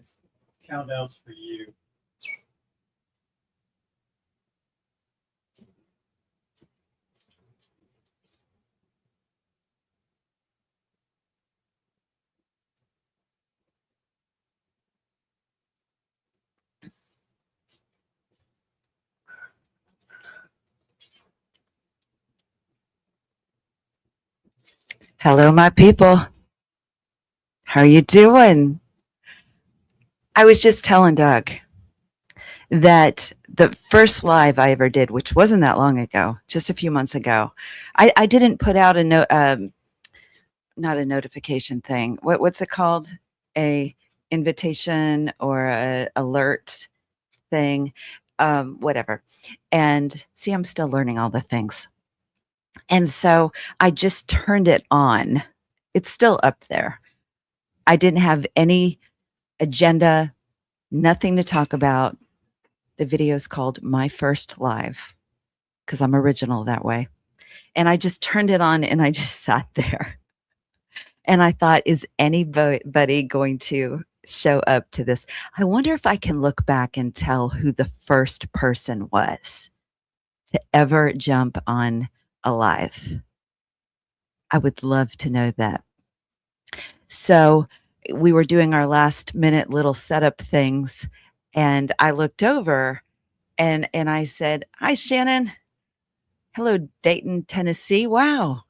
It's countdowns for you. Hello, my people. How are you doing? I was just telling Doug that the first live I ever did, which wasn't that long ago, just a few months ago, I didn't put out not a notification thing. What's it called? A invitation or a alert thing, whatever. And see, I'm still learning all the things. And so I just turned it on. It's still up there. I didn't have any agenda, nothing to talk about. The video is called My First Live because I'm original that way. And I just turned it on and I just sat there. And I thought, is anybody going to show up to this? I wonder if I can look back and tell who the first person was to ever jump on a live. I would love to know that. So we were doing our last minute little setup things, and I looked over and I said, "Hi, Shannon. Hello, Dayton, Tennessee. Wow."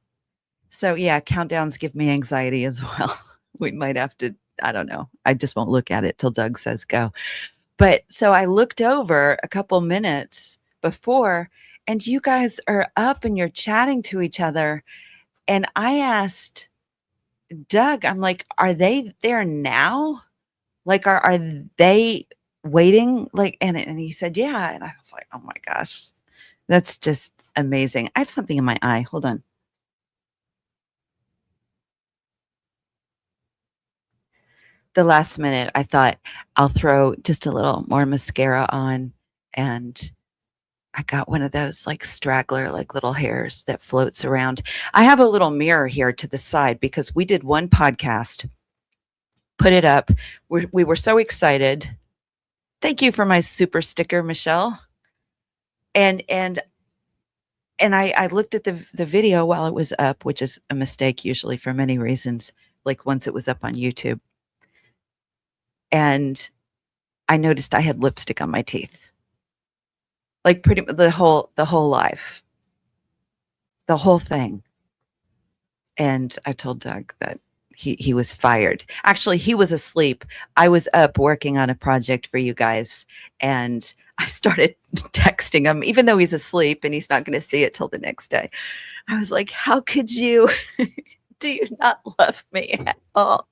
So yeah, countdowns give me anxiety as well. We might have to, I don't know. I just won't look at it till Doug says go. But so I looked over a couple minutes before, and you guys are up and you're chatting to each other. And I asked Doug, I'm like, are they there now? Like, are they waiting? Like, and he said, yeah. And I was like, oh my gosh, that's just amazing. I have something in my eye. Hold on. The last minute, I thought I'll throw just a little more mascara on, and I got one of those like straggler, like little hairs that floats around. I have a little mirror here to the side because we did one podcast, put it up. We were so excited. Thank you for my super sticker, Michelle. And I looked at the video while it was up, which is a mistake usually for many reasons, like once it was up on YouTube. And I noticed I had lipstick on my teeth. Like pretty the whole life. The whole thing. And I told Doug that he was fired. Actually, he was asleep. I was up working on a project for you guys, and I started texting him, even though he's asleep and he's not going to see it till the next day. I was like, how could you? Do you not love me at all?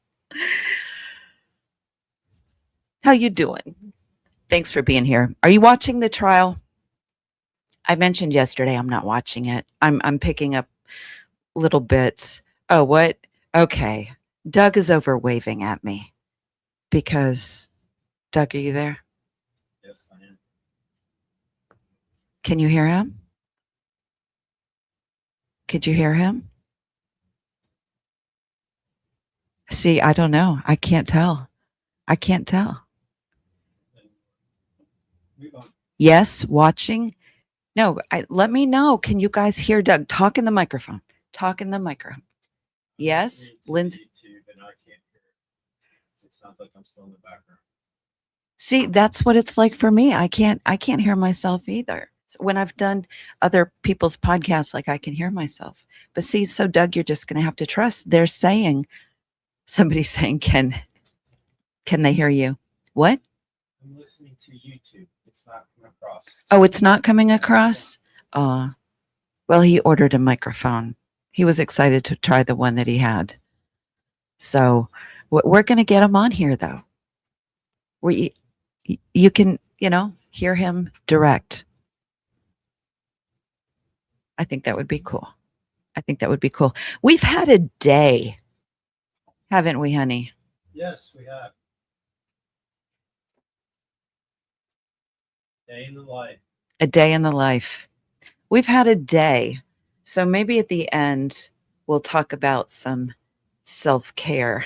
How you doing? Thanks for being here. Are you watching the trial? I mentioned yesterday I'm not watching it. I'm picking up little bits. Oh, what? Okay. Doug is over waving at me because Doug, are you there? Yes, I am. Can you hear him? Could you hear him? See, I don't know. I can't tell. I can't tell. Move on. Yes, watching. No, let me know. Can you guys hear Doug? Talk in the microphone. Talk in the microphone. Yes, Lindsay. YouTube and I can't hear it. It sounds like I'm still in the background. See, that's what it's like for me. I can't hear myself either. So when I've done other people's podcasts, like I can hear myself. But see, so Doug, you're just going to have to trust. They're saying, somebody's saying, can they hear you? What? I'm listening to YouTube. It's not coming across. Oh, it's not coming across? Well, he ordered a microphone. He was excited to try the one that he had. So we're going to get him on here, though. You can, hear him direct. I think that would be cool. We've had a day, haven't we, honey? Yes, we have. Day in the life. A day in the life. We've had a day. So maybe at the end, we'll talk about some self-care.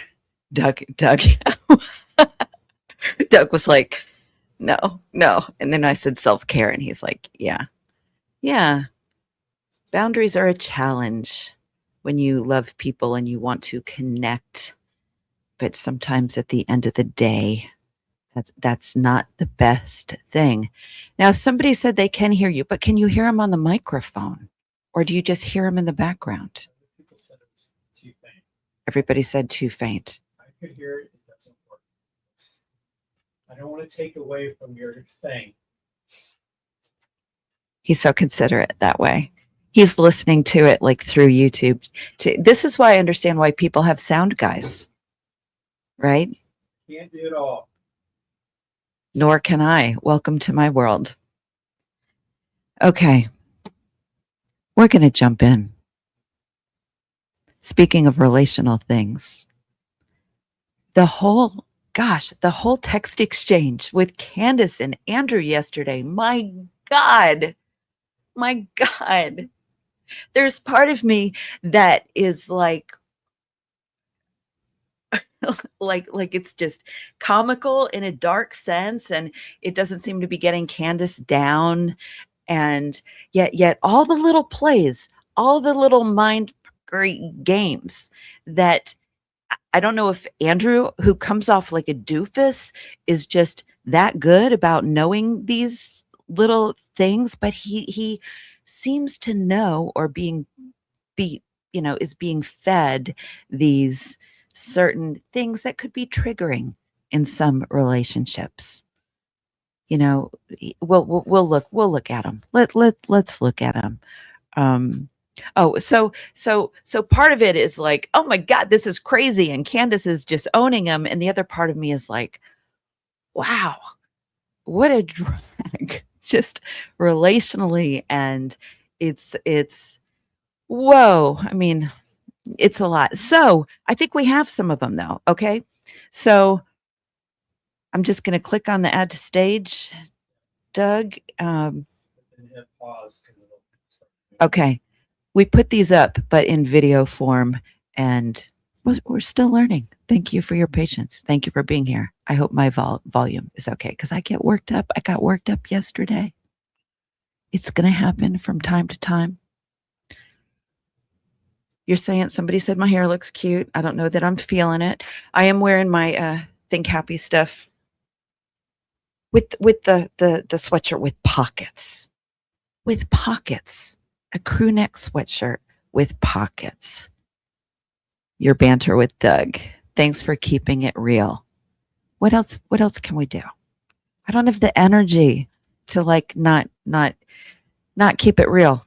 Doug. Doug was like, no, no. And then I said self-care, and he's like, yeah, yeah. Boundaries are a challenge when you love people and you want to connect. But sometimes at the end of the day, that's not the best thing. Now, somebody said they can hear you, but can you hear them on the microphone? Or do you just hear them in the background? People said it was too faint. Everybody said too faint. I could hear it. It doesn't work. I don't want to take away from your thing. He's so considerate that way. He's listening to it like through YouTube. This is why I understand why people have sound guys, right? Can't do it all. Nor can I. Welcome to my world. Okay. We're going to jump in. Speaking of relational things, the whole text exchange with Candace and Andrew yesterday, my God, there's part of me that is like it's just comical in a dark sense, and it doesn't seem to be getting Candace down. And yet all the little plays, all the little mind great games that I don't know if Andrew, who comes off like a doofus, is just that good about knowing these little things, but he seems to know, or is being fed these certain things that could be triggering in some relationships. We'll look at them. Let's look at them. So part of it is like, oh my God, this is crazy, and Candace is just owning him, and the other part of me is like, wow, what a drag, just relationally, and it's whoa. I mean, it's a lot. So I think we have some of them though. Okay, so I'm just going to click on the add to stage, Doug. And hit pause. Okay. We put these up, but in video form, and we're still learning. Thank you for your patience. Thank you for being here. I hope my volume is okay, because I get worked up. I got worked up yesterday. It's going to happen from time to time. You're saying somebody said my hair looks cute. I don't know that I'm feeling it. I am wearing my Think Happy stuff with the sweatshirt with pockets. With pockets. A crew neck sweatshirt with pockets. Your banter with Doug. Thanks for keeping it real. What else can we do? I don't have the energy to like not keep it real.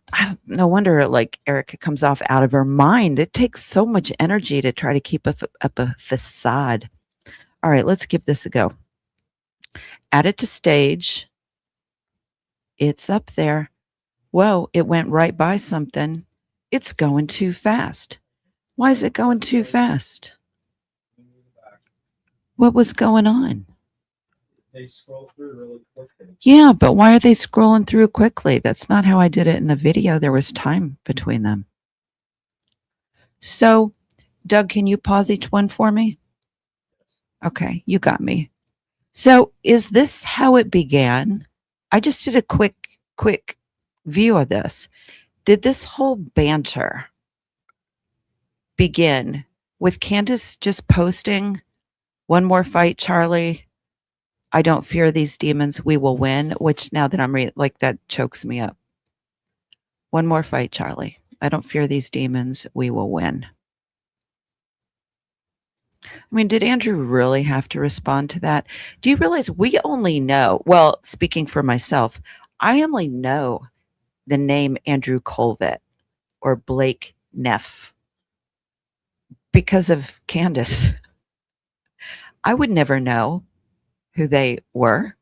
No wonder like Erica comes off out of her mind. It takes so much energy to try to keep up a facade. All right, let's give this a go. Add it to stage. It's up there. Whoa, it went right by something. It's going too fast. Why is it going too fast? What was going on? They scroll through really quickly. Yeah, but why are they scrolling through quickly? That's not how I did it in the video. There was time between them. So, Doug, can you pause each one for me? Okay, you got me. So, is this how it began? I just did a quick view of this. Did this whole banter begin with Candace just posting, "One more fight, Charlie. I don't fear these demons. We will win," which now that I'm like, that chokes me up. One more fight, Charlie. I don't fear these demons. We will win. I mean, did Andrew really have to respond to that? Do you realize we only know, well, speaking for myself, I only know the name Andrew Colvett or Blake Neff because of Candace. I would never know who they were.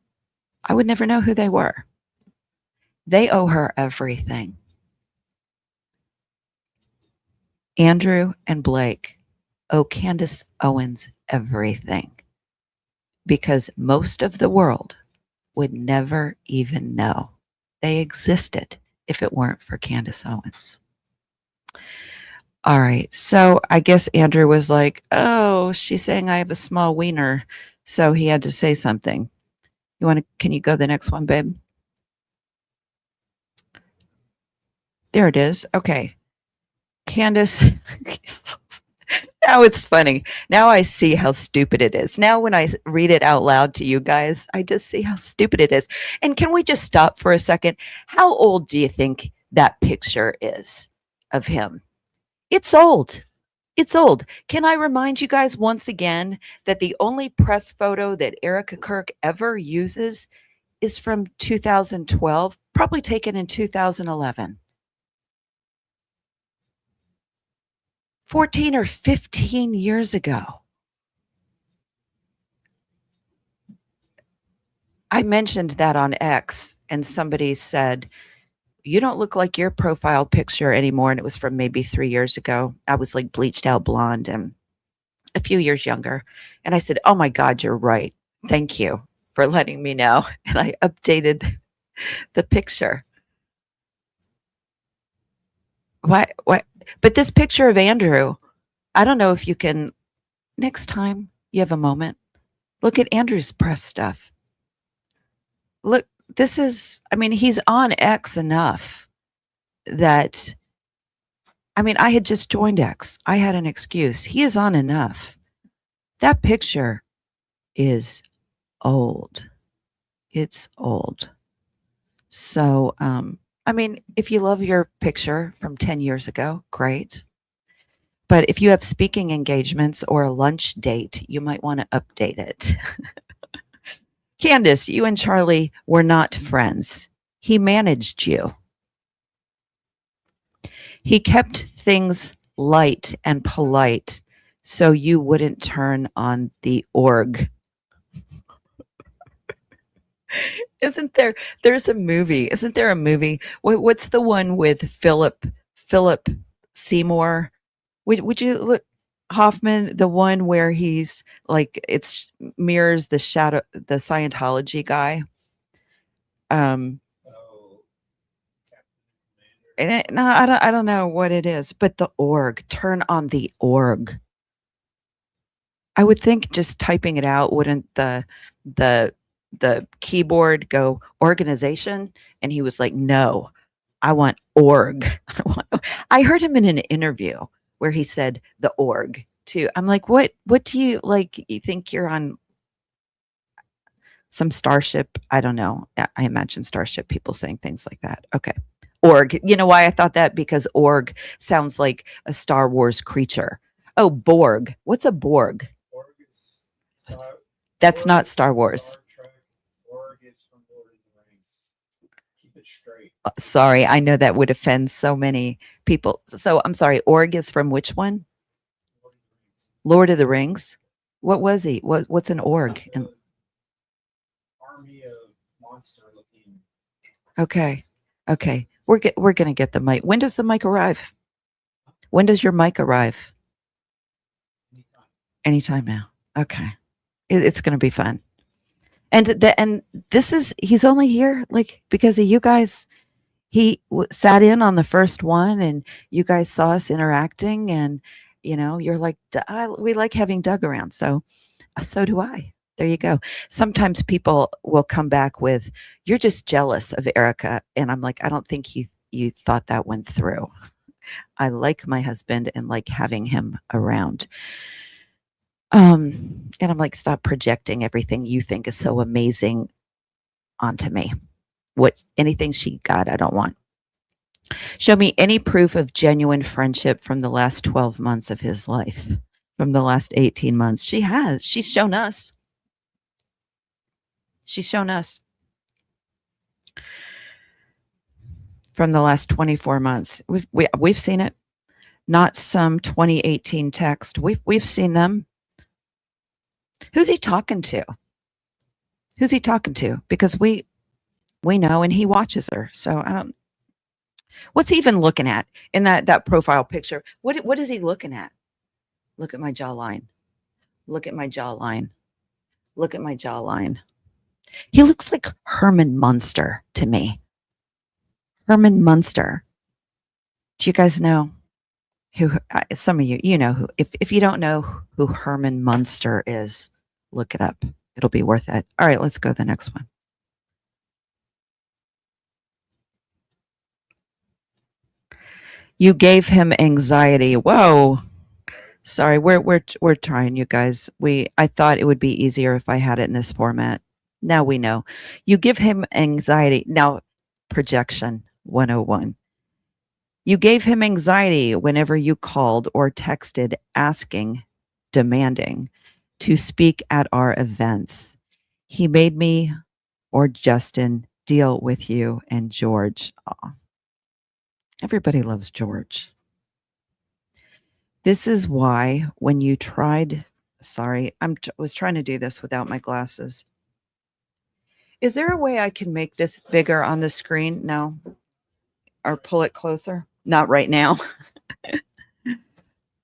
I would never know who they were. They owe her everything. Andrew and Blake owe Candace Owens everything, because most of the world would never even know they existed if it weren't for Candace Owens. All right. So I guess Andrew was like, oh, she's saying I have a small wiener. So he had to say something. Can you go the next one, babe? There it is. Okay. Candace. Now it's funny. Now I see how stupid it is. Now when I read it out loud to you guys, I just see how stupid it is. And can we just stop for a second? How old do you think that picture is of him? It's old. It's old. Can I remind you guys once again that the only press photo that Erica Kirk ever uses is from 2012, probably taken in 2011. 14 or 15 years ago. I mentioned that on X, and somebody said, "You don't look like your profile picture anymore." And it was from maybe 3 years ago. I was like bleached out blonde and a few years younger. And I said, "Oh my God, you're right. Thank you for letting me know." And I updated the picture. Why? But this picture of Andrew, I don't know if you can, next time you have a moment, look at Andrew's press stuff. Look, he's on X enough that, I had just joined X. I had an excuse. He is on enough. That picture is old. It's old. So, if you love your picture from 10 years ago, great. But if you have speaking engagements or a lunch date, you might want to update it. Candace, you and Charlie were not friends. He managed you. He kept things light and polite so you wouldn't turn on the org. There's a movie. Isn't there a movie? What's the one with Philip Seymour? Would you look, Hoffman, the one where he's like, it's mirrors the Scientology guy. No, I don't know what it is, but the org, turn on the org. I would think just typing it out, wouldn't the keyboard go organization? And he was like, "No, I want org." I heard him in an interview where he said the org too. I'm like, what do you like? You think you're on some starship? I don't know. I imagine starship people saying things like that. Okay. Org. You know why I thought that? Because org sounds like a Star Wars creature. Oh, Borg. What's a Borg? That's not Star Wars. Org is from Lord of the Rings. Keep it straight. Sorry, I know that would offend so many people. So I'm sorry. Org is from which one? Lord of the Rings. What was he? What's an org? Army of monster looking. Okay. We're gonna get the mic. When does the mic arrive? When does your mic arrive? Anytime now. Okay. It's gonna be fun. And he's only here like because of you guys. He sat in on the first one, and you guys saw us interacting, and you're like, we like having Doug around. So do I. There you go. Sometimes people will come back with, "You're just jealous of Erica," and I'm like, I don't think you thought that went through. I like my husband and like having him around. And I'm like, stop projecting everything you think is so amazing onto me. Anything she got, I don't want. Show me any proof of genuine friendship from the last 12 months of his life, from the last 18 months. She has. She's shown us. She's shown us. From the last 24 months. We've seen it. Not some 2018 text. We've seen them. Who's he talking to? Who's he talking to? Because we know, and he watches her. So I don't. What's he even looking at in that profile picture? What is he looking at? Look at my jawline. Look at my jawline. Look at my jawline. He looks like Herman Munster to me. Herman Munster. Do you guys know who? Some of you know who. If you don't know who Herman Munster is, look it up. It'll be worth it. All right, let's go to the next one. You gave him anxiety. Whoa. Sorry, we're trying, you guys. I thought it would be easier if I had it in this format. Now we know. You give him anxiety. Now, projection 101. You gave him anxiety whenever you called or texted asking, demanding to speak at our events. He made me or Justin deal with you and George. Aw. Everybody loves George. This is why when you tried, sorry, was trying to do this without my glasses. Is there a way I can make this bigger on the screen? No. Or pull it closer? Not right now.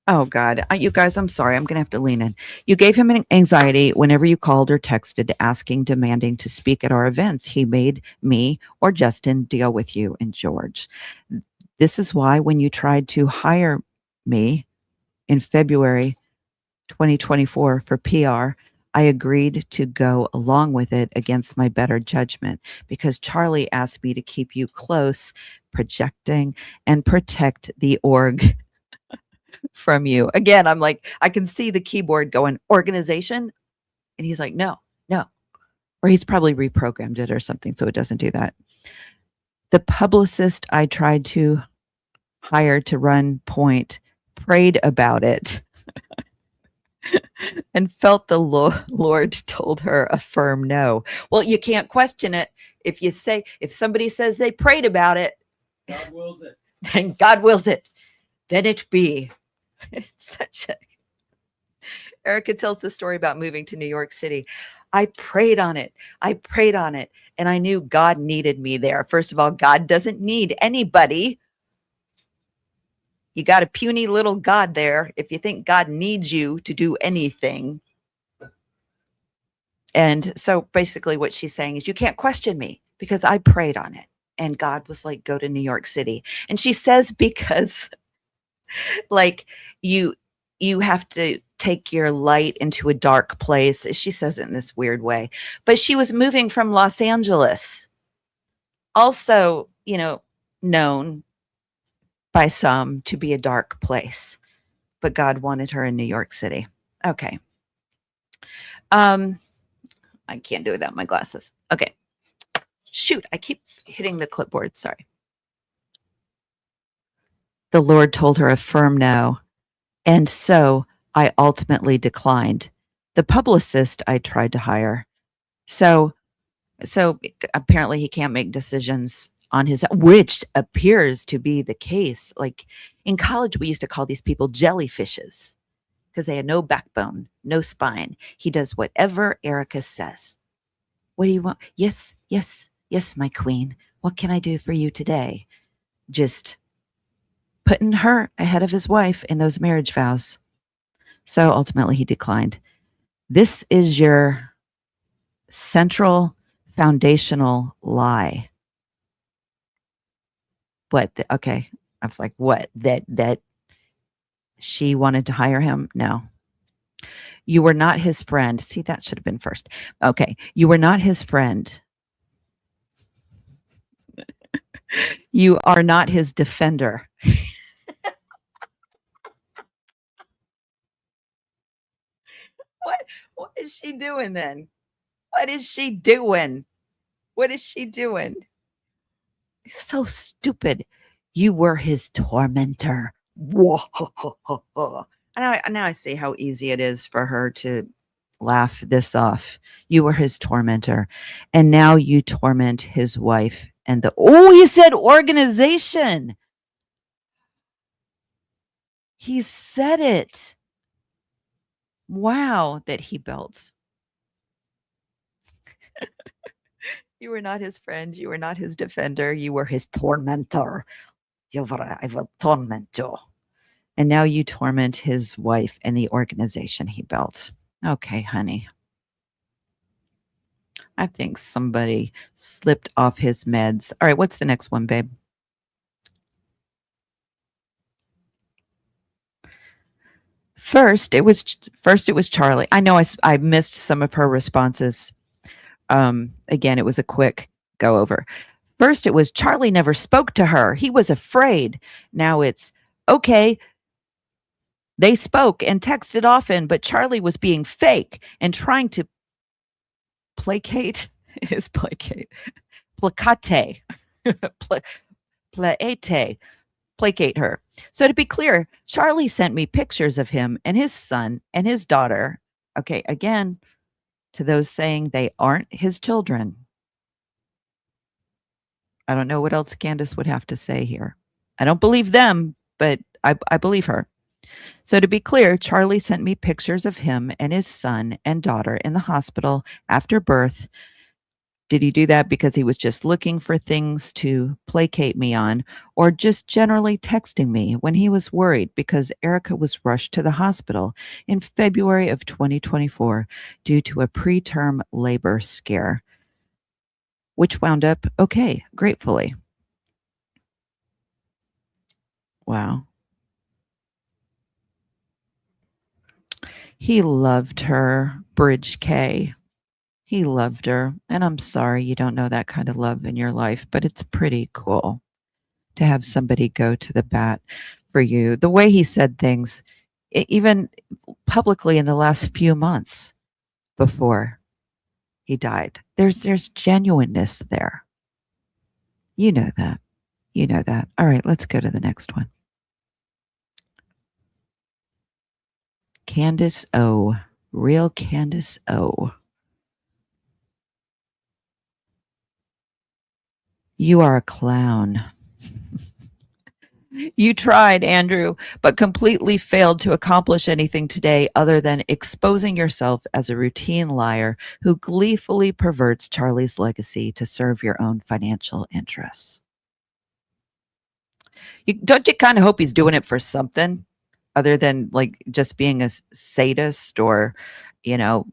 Oh God, you guys, I'm sorry. I'm going to have to lean in. You gave him an anxiety whenever you called or texted asking, demanding to speak at our events. He made me or Justin deal with you and George. This is why when you tried to hire me in February 2024 for PR, I agreed to go along with it against my better judgment because Charlie asked me to keep you close, projecting and protect the org from you. Again, I'm like, I can see the keyboard going organization. And he's like, no. Or he's probably reprogrammed it or something so it doesn't do that. The publicist I tried to hire to run Point prayed about it and felt the Lord told her a firm no. Well, you can't question it. If somebody says they prayed about it, God wills it. Then God wills it. Then it be. It's such a Erica tells the story about moving to New York City. I prayed on it. And I knew God needed me there. First of all, God doesn't need anybody. You got a puny little God there if you think God needs you to do anything. And so basically what she's saying is you can't question me because I prayed on it. And God was like, go to New York City. And she says, because like you have to take your light into a dark place. She says it in this weird way. But she was moving from Los Angeles. Also, known by some to be a dark place. But God wanted her in New York City. Okay. I can't do it without my glasses. Okay. Shoot, I keep hitting the clipboard. Sorry. The Lord told her a firm no. And so I ultimately declined the publicist I tried to hire. So apparently he can't make decisions on his own, which appears to be the case. Like in college, we used to call these people jellyfishes because they had no backbone, no spine. He does whatever Erica says. What do you want? Yes, my queen. What can I do for you today? Just putting her ahead of his wife in those marriage vows. So ultimately he declined. This is your central foundational lie. What? Okay. I was like, what? That she wanted to hire him? No. You were not his friend. See, that should have been first. Okay. You were not his friend. You are not his defender. What is she doing then? What is she doing? So stupid. You were his tormentor. Whoa. Now I see how easy it is for her to laugh this off. You were his tormentor. And now you torment his wife and he said organization. He said it. Wow, that he belts. You were not his friend. You were not his defender. You were his tormentor. I will torment you. And now you torment his wife and the organization he built. Okay, honey. I think somebody slipped off his meds. All right, what's the next one, babe? First it was Charlie. I know I missed some of her responses. Again, it was a quick go over. First, it was Charlie never spoke to her. He was afraid. Now it's okay. They spoke and texted often, but Charlie was being fake and trying to placate. It is placate. Placate. Placate. Placate her. So to be clear, Charlie sent me pictures of him and his son and his daughter. Okay, again, to those saying they aren't his children. I don't know what else Candace would have to say here. I don't believe them, but I believe her. So to be clear, Charlie sent me pictures of him and his son and daughter in the hospital after birth. Did he do that because he was just looking for things to placate me on, or just generally texting me when he was worried because Erica was rushed to the hospital in February of 2024 due to a preterm labor scare, which wound up okay, gratefully. Wow. He loved her, Bridge K. He loved her. And I'm sorry you don't know that kind of love in your life, but it's pretty cool to have somebody go to the bat for you. The way he said things, even publicly in the last few months before he died, there's genuineness there. You know that. You know that. All right, let's go to the next one. Candace O. Real Candace O. You are a clown. You tried, Andrew, but completely failed to accomplish anything today other than exposing yourself as a routine liar who gleefully perverts Charlie's legacy to serve your own financial interests. Don't you kind of hope he's doing it for something other than like just being a sadist or, you know,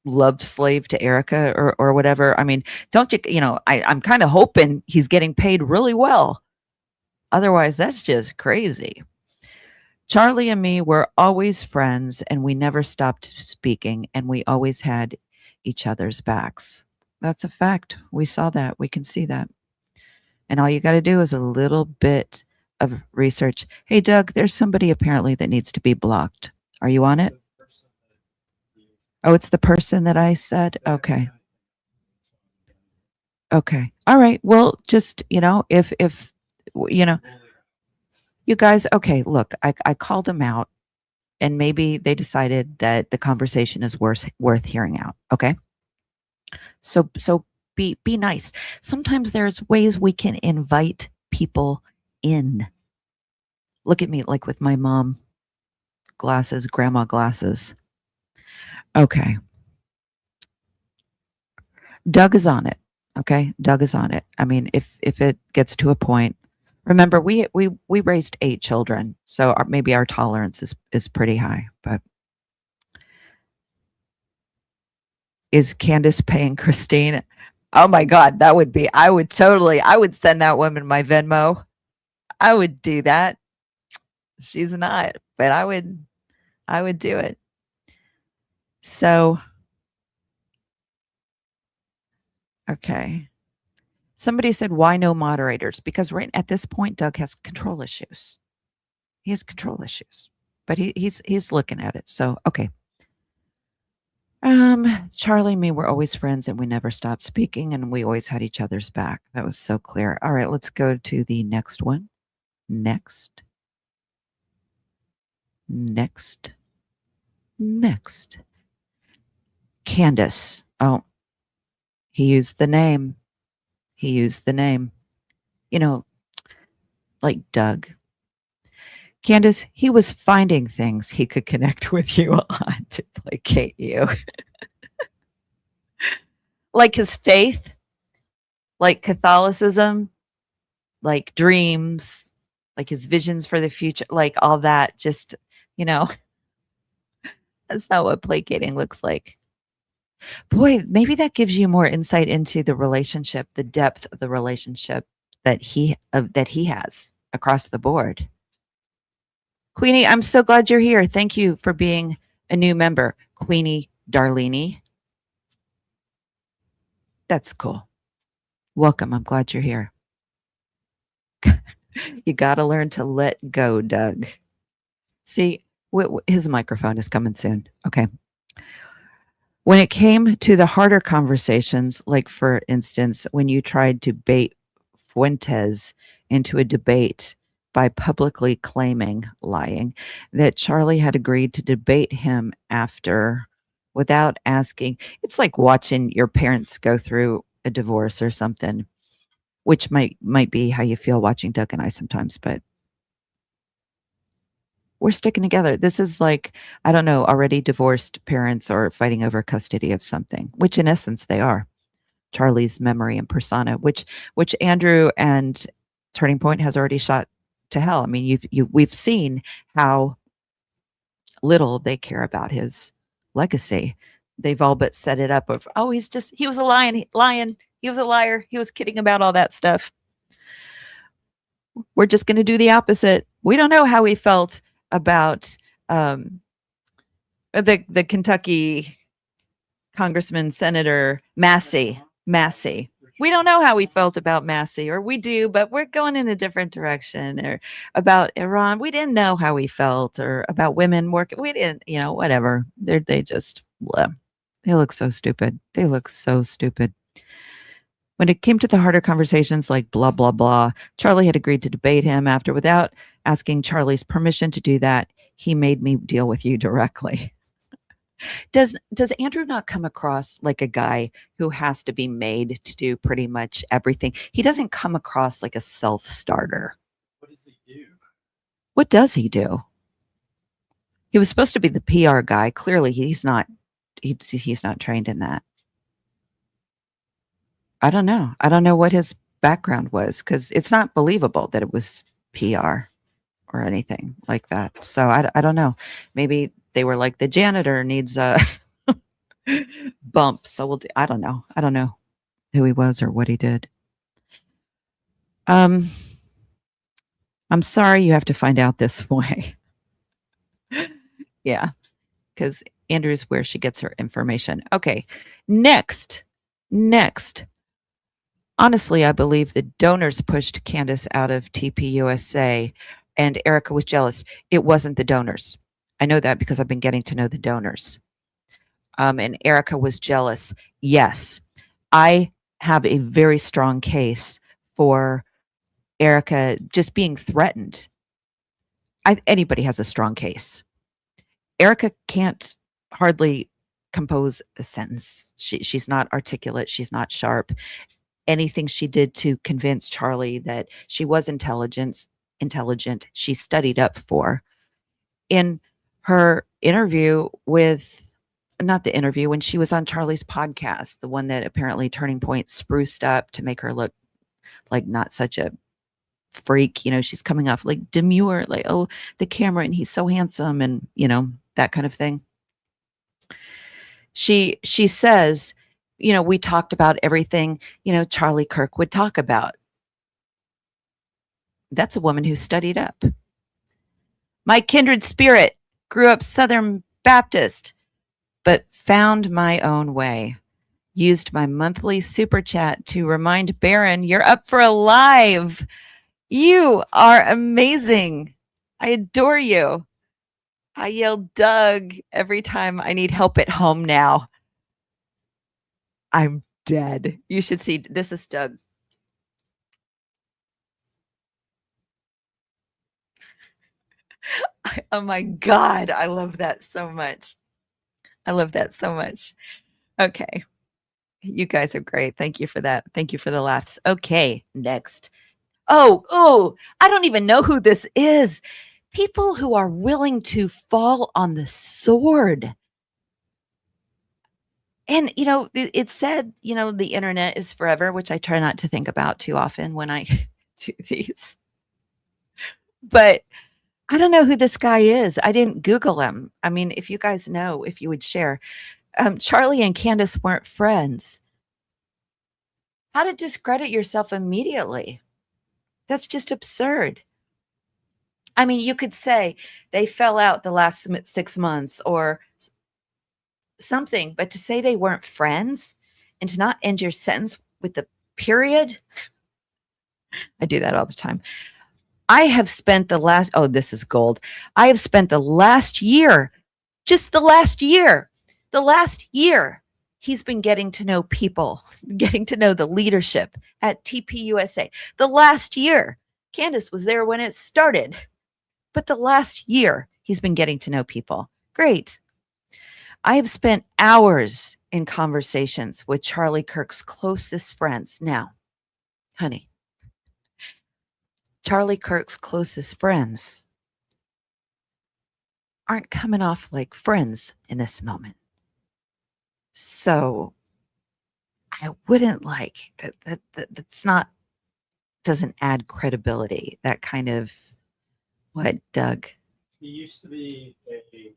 love slave to Erica or whatever? I mean, don't you, I'm kind of hoping he's getting paid really well. Otherwise, that's just crazy. Charlie and me were always friends and we never stopped speaking and we always had each other's backs. That's a fact. We saw that. We can see that. And all you got to do is a little bit of research. Hey, Doug, there's somebody apparently that needs to be blocked. Are you on it? Oh, it's the person that I said? Okay. Okay. All right. Well, just, if you guys, okay, look, I called them out and maybe they decided that the conversation is worth hearing out. Okay. So be nice. Sometimes there's ways we can invite people in. Look at me like with my mom glasses, grandma glasses. Okay. Doug is on it. Okay. Doug is on it. I mean, if it gets to a point, remember we raised 8 children, so maybe our tolerance is pretty high, but is Candace paying Christine? Oh my God, that would be, I would send that woman my Venmo. I would do that. She's not, but I would do it. So, okay. Somebody said, why no moderators? Because right at this point, Doug has control issues. He has control issues, but he's looking at it. So, okay. Charlie and me were always friends and we never stopped speaking and we always had each other's back. That was so clear. All right, let's go to the next one. Next. Candace. Oh, he used the name. Like Doug. Candace, he was finding things he could connect with you on to placate you. Like his faith, like Catholicism, like dreams, like his visions for the future, like all that. Just, that's not what placating looks like. Boy, maybe that gives you more insight into the relationship, the depth of the relationship that he has across the board. Queenie, I'm so glad you're here. Thank you for being a new member. Queenie Darlini. That's cool. Welcome. I'm glad you're here. You got to learn to let go, Doug. See, his microphone is coming soon. Okay. When it came to the harder conversations, like for instance, when you tried to bait Fuentes into a debate by publicly lying, that Charlie had agreed to debate him after without asking. It's like watching your parents go through a divorce or something, which might be how you feel watching Doug and I sometimes, but we're sticking together. This is like, I don't know, already divorced parents are fighting over custody of something, which in essence they are. Charlie's memory and persona, which Andrew and Turning Point has already shot to hell. I mean, we've seen how little they care about his legacy. They've all but set it up of, oh, he was a lion, he was a liar, he was kidding about all that stuff. We're just going to do the opposite. We don't know how he felt about the Kentucky Congressman, Senator Massey. We don't know how we felt about Massey, or we do, but we're going in a different direction. Or about Iran, we didn't know how we felt, or about women working, we didn't, whatever. They just, bleh. They look so stupid. When it came to the harder conversations like blah, blah, blah, Charlie had agreed to debate him after without asking Charlie's permission to do that. He made me deal with you directly. Does Andrew not come across like a guy who has to be made to do pretty much everything? He doesn't come across like a self-starter. What does he do? What does he do? He was supposed to be the PR guy. Clearly, he's not trained in that. I don't know. I don't know what his background was, because it's not believable that it was PR or anything like that. So I don't know. Maybe they were like, the janitor needs a bump. So I don't know. I don't know who he was or what he did. I'm sorry you have to find out this way. Yeah, because Andrew's where she gets her information. Okay, next. Honestly, I believe the donors pushed Candace out of TPUSA, and Erica was jealous. It wasn't the donors. I know that because I've been getting to know the donors. And Erica was jealous. Yes, I have a very strong case for Erica just being threatened. Anybody has a strong case. Erica can't hardly compose a sentence. She's not articulate. She's not sharp. Anything she did to convince Charlie that she was intelligent, she studied up for. In her interview with, not the interview, when she was on Charlie's podcast, the one that apparently Turning Point spruced up to make her look like not such a freak, she's coming off like demure, like, oh, the camera, and he's so handsome, and that kind of thing. She says, we talked about everything, Charlie Kirk would talk about. That's a woman who studied up. My kindred spirit, grew up Southern Baptist, but found my own way. Used my monthly super chat to remind Baron, you're up for a live. You are amazing. I adore you. I yell Doug every time I need help at home now. I'm dead. You should see. This is Doug. Oh my God. I love that so much. Okay. You guys are great. Thank you for that. Thank you for the laughs. Okay. Next. Oh, I don't even know who this is. People who are willing to fall on the sword. And, it said, the internet is forever, which I try not to think about too often when I do these. But I don't know who this guy is. I didn't Google him. I mean, if you guys know, if you would share. Charlie and Candace weren't friends. How to discredit yourself immediately? That's just absurd. I mean, you could say they fell out the last 6 months or something, but to say they weren't friends and to not end your sentence with the period, I do that all the time. I have spent the last, oh, this is gold. I have spent the last year, just the last year, he's been getting to know people, getting to know the leadership at TPUSA. The last year, Candace was there when it started, but the last year, he's been getting to know people. Great. I have spent hours in conversations with Charlie Kirk's closest friends. Now, honey, Charlie Kirk's closest friends aren't coming off like friends in this moment. So I wouldn't like that's not, doesn't add credibility. That kind of, what, Doug? He used to be a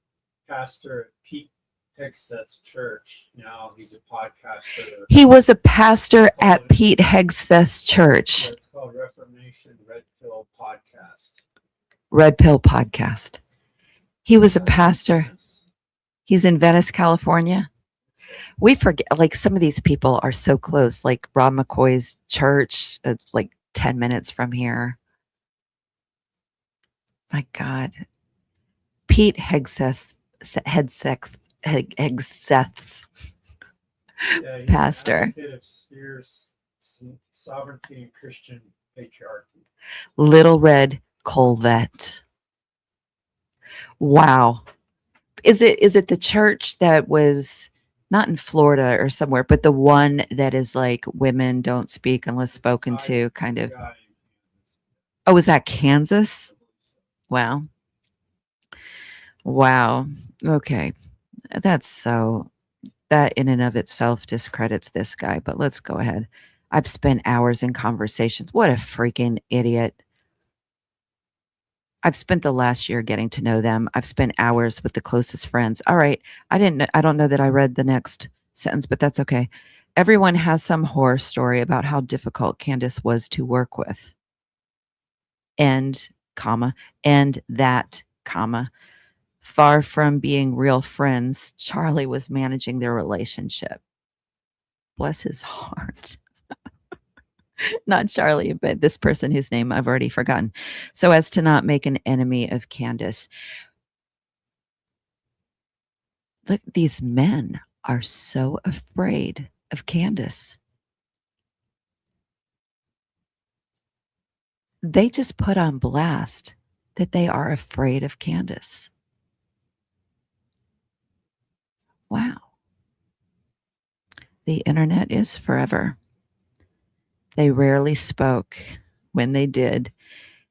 pastor at Pete Hegseth's church. Now he's a podcaster. He was a pastor at Pete Hegseth's church. It's called Reformation Red Pill Podcast. Red Pill Podcast. He was a pastor. He's in Venice, California. We forget, like, some of these people are so close, like Rob McCoy's church, it's like 10 minutes from here. My God. Pete Hegseth, pastor. Of Spears' sovereignty and Christian patriarchy. Little Red Corvette. Wow. Is it the church that was not in Florida or somewhere, but the one that is like women don't speak unless spoken to, kind of? Oh, was that Kansas? Wow. Wow. Okay. That in and of itself discredits this guy, but let's go ahead. I've spent hours in conversations. What a freaking idiot. I've spent the last year getting to know them. I've spent hours with the closest friends. All right. I don't know that I read the next sentence, but that's okay. Everyone has some horror story about how difficult Candace was to work with. And that, far from being real friends, Charlie was managing their relationship. Bless his heart. Not Charlie, but this person whose name I've already forgotten, so as to not make an enemy of Candace. Look, these men are so afraid of Candace. They just put on blast that they are afraid of Candace. Wow. The internet is forever. They rarely spoke. When they did,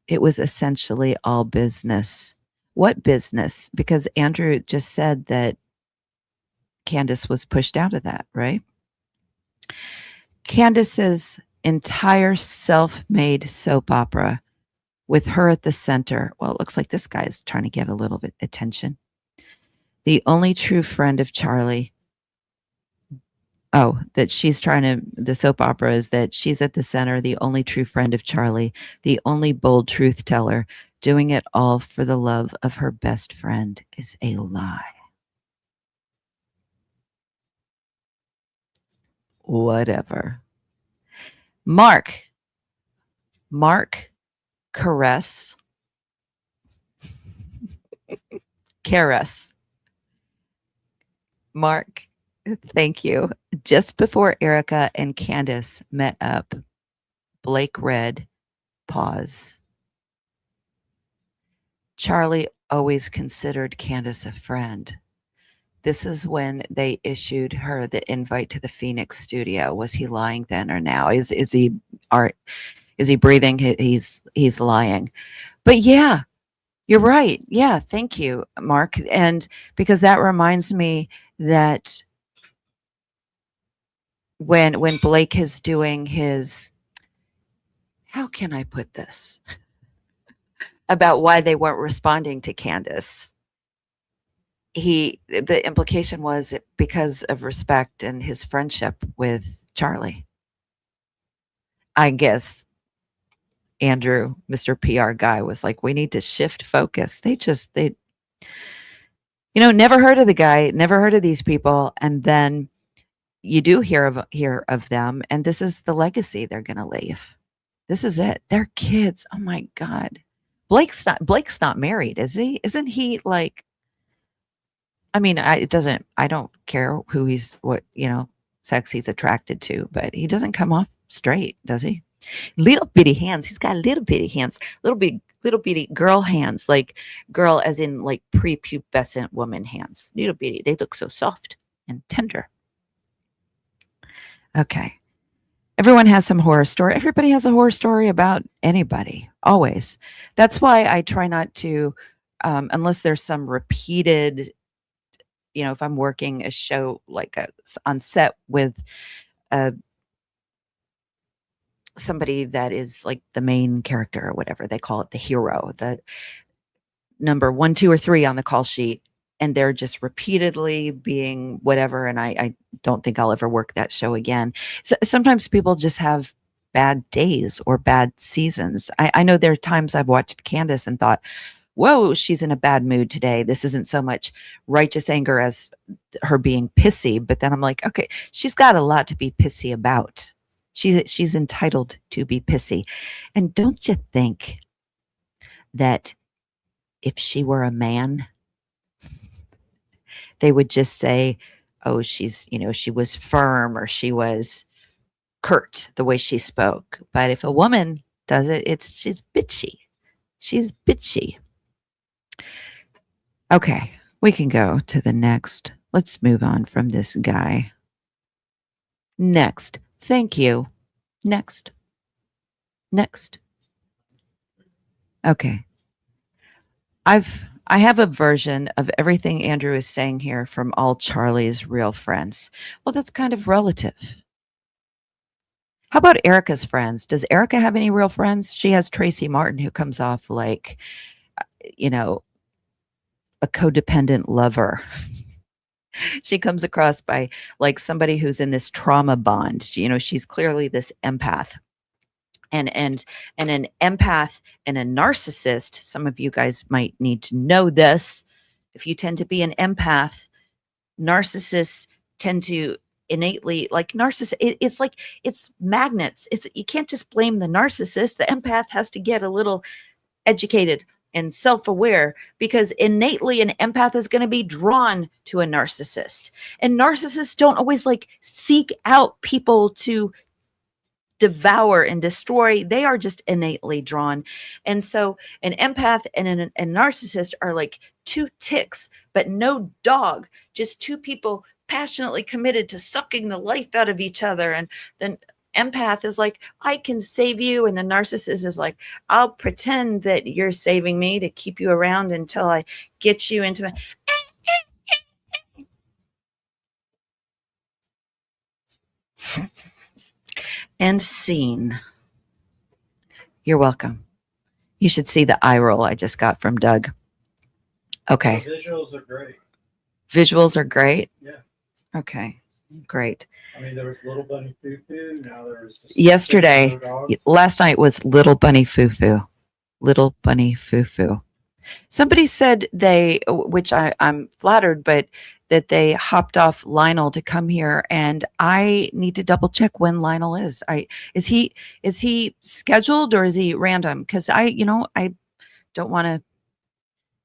it was essentially all business. What business? Because Andrew just said that Candace was pushed out of that, right? Candace's entire self-made soap opera with her at the center. Well, it looks like this guy's trying to get a little bit attention. The only true friend of Charlie. Oh, that she's trying to, the soap opera is that she's at the center, the only true friend of Charlie, the only bold truth teller, doing it all for the love of her best friend is a lie. Whatever. Mark Karras. Mark, thank you. Just before Erica and Candace met up, Blake read, pause. Charlie always considered Candace a friend. This is when they issued her the invite to the Phoenix studio. Was he lying then or now? Is he breathing? He's lying. But yeah, you're right. Yeah, thank you, Mark. And because that reminds me that when Blake is doing his, how can I put this? About why they weren't responding to Candace. The implication was because of respect and his friendship with Charlie. I guess Andrew, Mr. PR guy, was like, we need to shift focus. They, never heard of the guy, never heard of these people. And then you do hear of them, and this is the legacy they're going to leave. This is it. They're kids. Oh my God. Blake's not married, is he? Isn't he like, I mean, I don't care who what, sex he's attracted to, but he doesn't come off straight, does he? Little bitty hands. He's got little bitty hands, little bitty girl hands, like girl as in like prepubescent woman hands. Little bitty. They look so soft and tender. Okay. Everyone has some horror story. Everybody has a horror story about anybody, always. That's why I try not to, unless there's some repeated, if I'm working a show like on set with somebody that is like the main character or whatever, they call it the hero, the number 1, 2, or 3 on the call sheet, and they're just repeatedly being whatever. And I don't think I'll ever work that show again. So sometimes people just have bad days or bad seasons. I know there are times I've watched Candace and thought, whoa, she's in a bad mood today. This isn't so much righteous anger as her being pissy. But then I'm like, okay, she's got a lot to be pissy about. She's entitled to be pissy. And don't you think that if she were a man, they would just say, oh, she's, she was firm, or she was curt the way she spoke. But if a woman does it, she's bitchy. She's bitchy. Okay, we can go to the next. Let's move on from this guy. Next. Thank you. Next. Okay. I have a version of everything Andrew is saying here from all Charlie's real friends. Well, that's kind of relative. How about Erica's friends? Does Erica have any real friends? She has Tracy Martin, who comes off like, a codependent lover. She comes across by like somebody who's in this trauma bond. She's clearly this empath. And an empath and a narcissist, some of you guys might need to know this. If you tend to be an empath, narcissists tend to innately, like it's like it's magnets. You can't just blame the narcissist. The empath has to get a little educated and self-aware, because innately an empath is going to be drawn to a narcissist. And narcissists don't always like seek out people to devour and destroy. They are just innately drawn. And so an empath and a narcissist are like two ticks, but no dog, just two people passionately committed to sucking the life out of each other. And then empath is like, I can save you. And the narcissist is like, I'll pretend that you're saving me to keep you around until I get you into my... End scene. You're welcome. You should see the eye roll I just got from Doug. Okay. The visuals are great. Visuals are great? Yeah. Okay. Great. I mean, there was Little Bunny Foo Foo. Now there's yesterday. Last night was Little Bunny Foo Foo. Little Bunny Foo Foo. Somebody said which I'm flattered, but that they hopped off Lionel to come here, and I need to double check when Lionel is. Is he scheduled or is he random? Because I don't want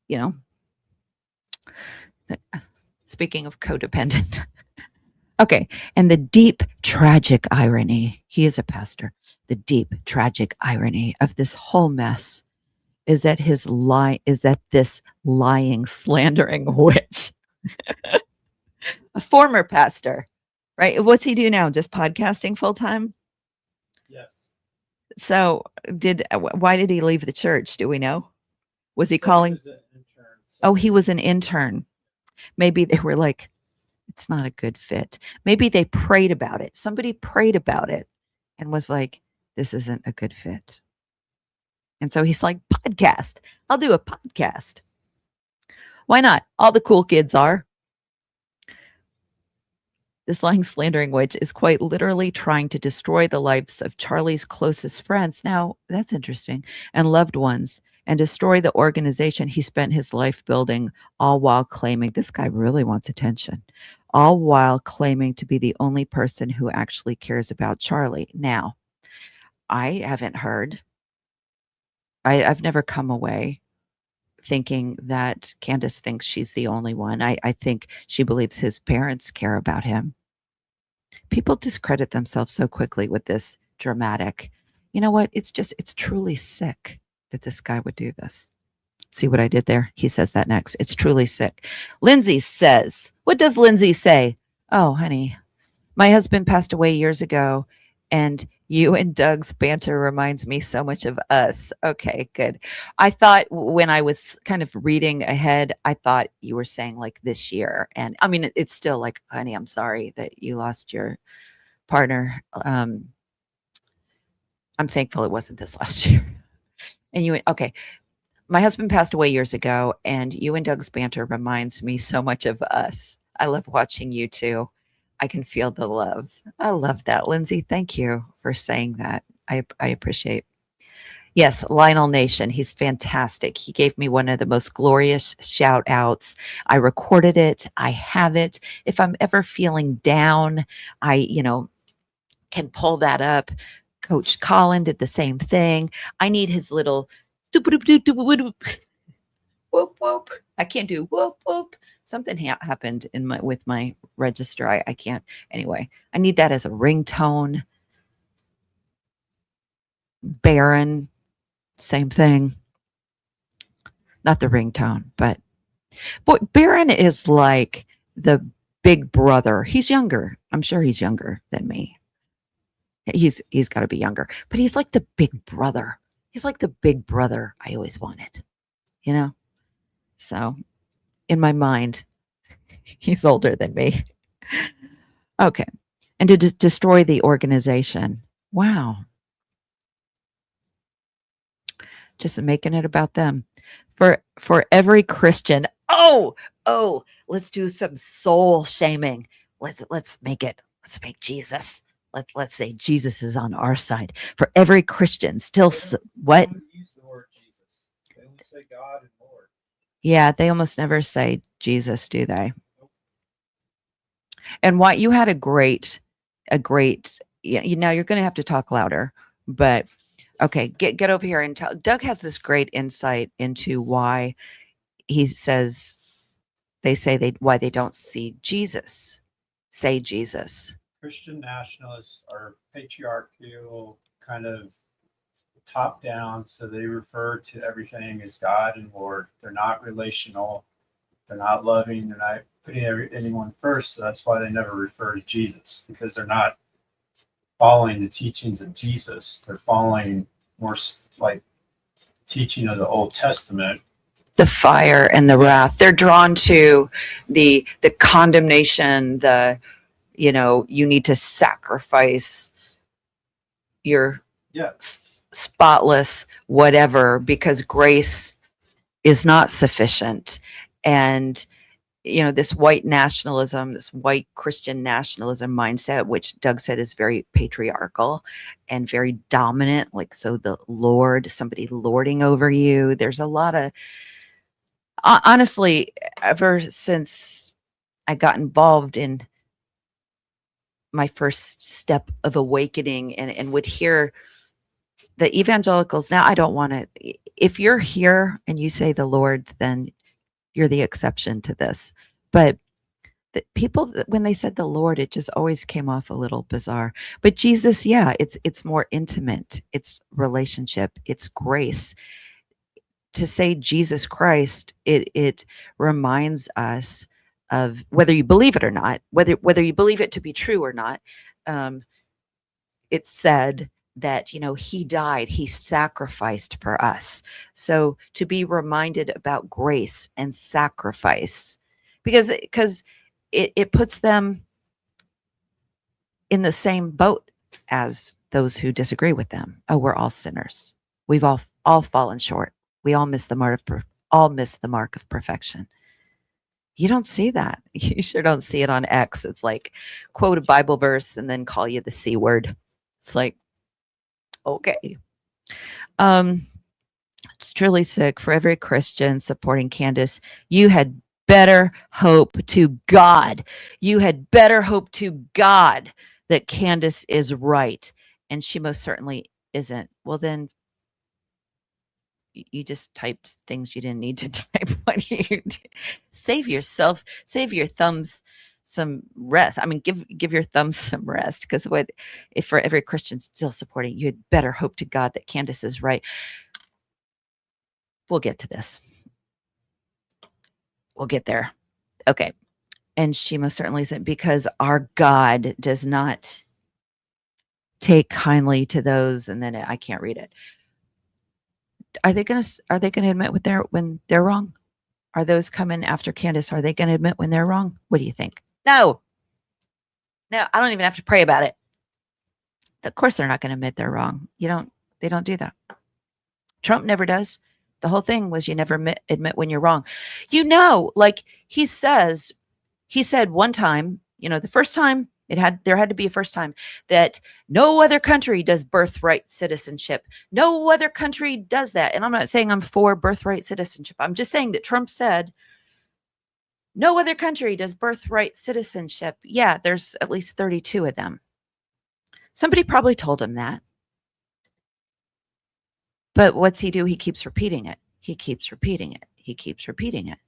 to, speaking of codependent. Okay. And the deep tragic irony, he is a pastor. The deep tragic irony of this whole mess is that this lying, slandering witch, a former pastor, right? What's he do now? Just podcasting full time? Yes. So why did he leave the church? Do we know? Was he calling? He was an intern, Oh, he was an intern. Maybe they were like, it's not a good fit. Maybe they prayed about it. Somebody prayed about it and was like, this isn't a good fit. And so he's like, podcast. I'll do a podcast. Why not? All the cool kids are. This lying, slandering witch is quite literally trying to destroy the lives of Charlie's closest friends. Now, that's interesting. And loved ones, and destroy the organization he spent his life building, all while claiming this guy really wants attention, all while claiming to be the only person who actually cares about Charlie. Now, I haven't heard, I've never come away thinking that Candace thinks she's the only one. I think she believes his parents care about him. People discredit themselves so quickly with this dramatic. You know what? It's truly sick that this guy would do this. See what I did there? He says that next. It's truly sick. Lindsay says, what does Lindsay say? Oh, honey, my husband passed away years ago, and you and Doug's banter reminds me so much of us. Okay, good. I thought when I was kind of reading ahead, I thought you were saying like this year. And I mean, it's still like, honey, I'm sorry that you lost your partner. I'm thankful it wasn't this last year. And you, okay. My husband passed away years ago, and you and Doug's banter reminds me so much of us. I love watching you two. I can feel the love. I love that, Lindsay. Thank you for saying that. I appreciate. Yes, Lionel Nation. He's fantastic. He gave me one of the most glorious shout outs. I recorded it. I have it. If I'm ever feeling down, I, can pull that up. Coach Colin did the same thing. I need his little whoop whoop. I can't do whoop whoop. Something happened with my register. I can't. Anyway, I need that as a ringtone. Baron, same thing. Not the ringtone, but Baron is like the big brother. He's younger. I'm sure he's younger than me. He's got to be younger, but he's like the big brother. He's like the big brother I always wanted, So in my mind, he's older than me. Okay. And to destroy the organization. Wow. Just making it about them. For every Christian. Oh, let's do some soul shaming. Let's make Jesus. Let's say Jesus is on our side. For every Christian, still what? They don't use the word Jesus. They only say God and Lord. Yeah, they almost never say Jesus, do they? And why you had a great, now you're going to have to talk louder, but okay, get over here and tell. Doug has this great insight into why he says why they don't see Jesus, say Jesus. Christian nationalists are patriarchal, kind of top down, so they refer to everything as God and Lord. They're not relational. They're not loving. They're not putting anyone first. So that's why they never refer to Jesus, because they're not following the teachings of Jesus. They're following more like teaching of the Old Testament. The fire and the wrath. They're drawn to the condemnation, you need to sacrifice your spotless whatever because grace is not sufficient. And this white nationalism, this white Christian nationalism mindset, which Doug said is very patriarchal and very dominant, like, so the Lord, somebody lording over you. There's a lot of, honestly, ever since I got involved in my first step of awakening and would hear the evangelicals. Now, I don't want to, if you're here and you say the Lord, then you're the exception to this. But the people, when they said the Lord, it just always came off a little bizarre. But Jesus, yeah, it's more intimate. It's relationship. It's grace. To say Jesus Christ, it reminds us of, whether you believe it or not, whether you believe it to be true or not, it's said that, he died, he sacrificed for us. So to be reminded about grace and sacrifice, because it puts them in the same boat as those who disagree with them. Oh, we're all sinners. We've all fallen short. We all miss the mark of perfection. You don't see that. You sure don't see it on X. It's like quote a Bible verse and then call you the C word. It's like, okay. Um, it's truly sick. For every Christian supporting Candace, you had better hope to God. You had better hope to God that Candace is right. And she most certainly isn't. Well, then you just typed things you didn't need to type. What do you do? Save yourself, save your thumbs some rest. I mean, give your thumbs some rest, because what if for every Christian still supporting, you had better hope to God that Candace is right. We'll get to this. We'll get there. Okay. And she most certainly isn't, because our God does not take kindly to those. And then I can't read it. Are they going to admit when they're wrong? Are those coming after Candace? Are they going to admit when they're wrong? What do you think? No, I don't even have to pray about it. Of course, they're not going to admit they're wrong. They don't do that. Trump never does. The whole thing was you never admit when you're wrong. Like he said one time, the first time there had to be a first time that no other country does birthright citizenship. No other country does that. And I'm not saying I'm for birthright citizenship. I'm just saying that Trump said no other country does birthright citizenship. Yeah, there's at least 32 of them. Somebody probably told him that. But what's he do? He keeps repeating it. He keeps repeating it. He keeps repeating it.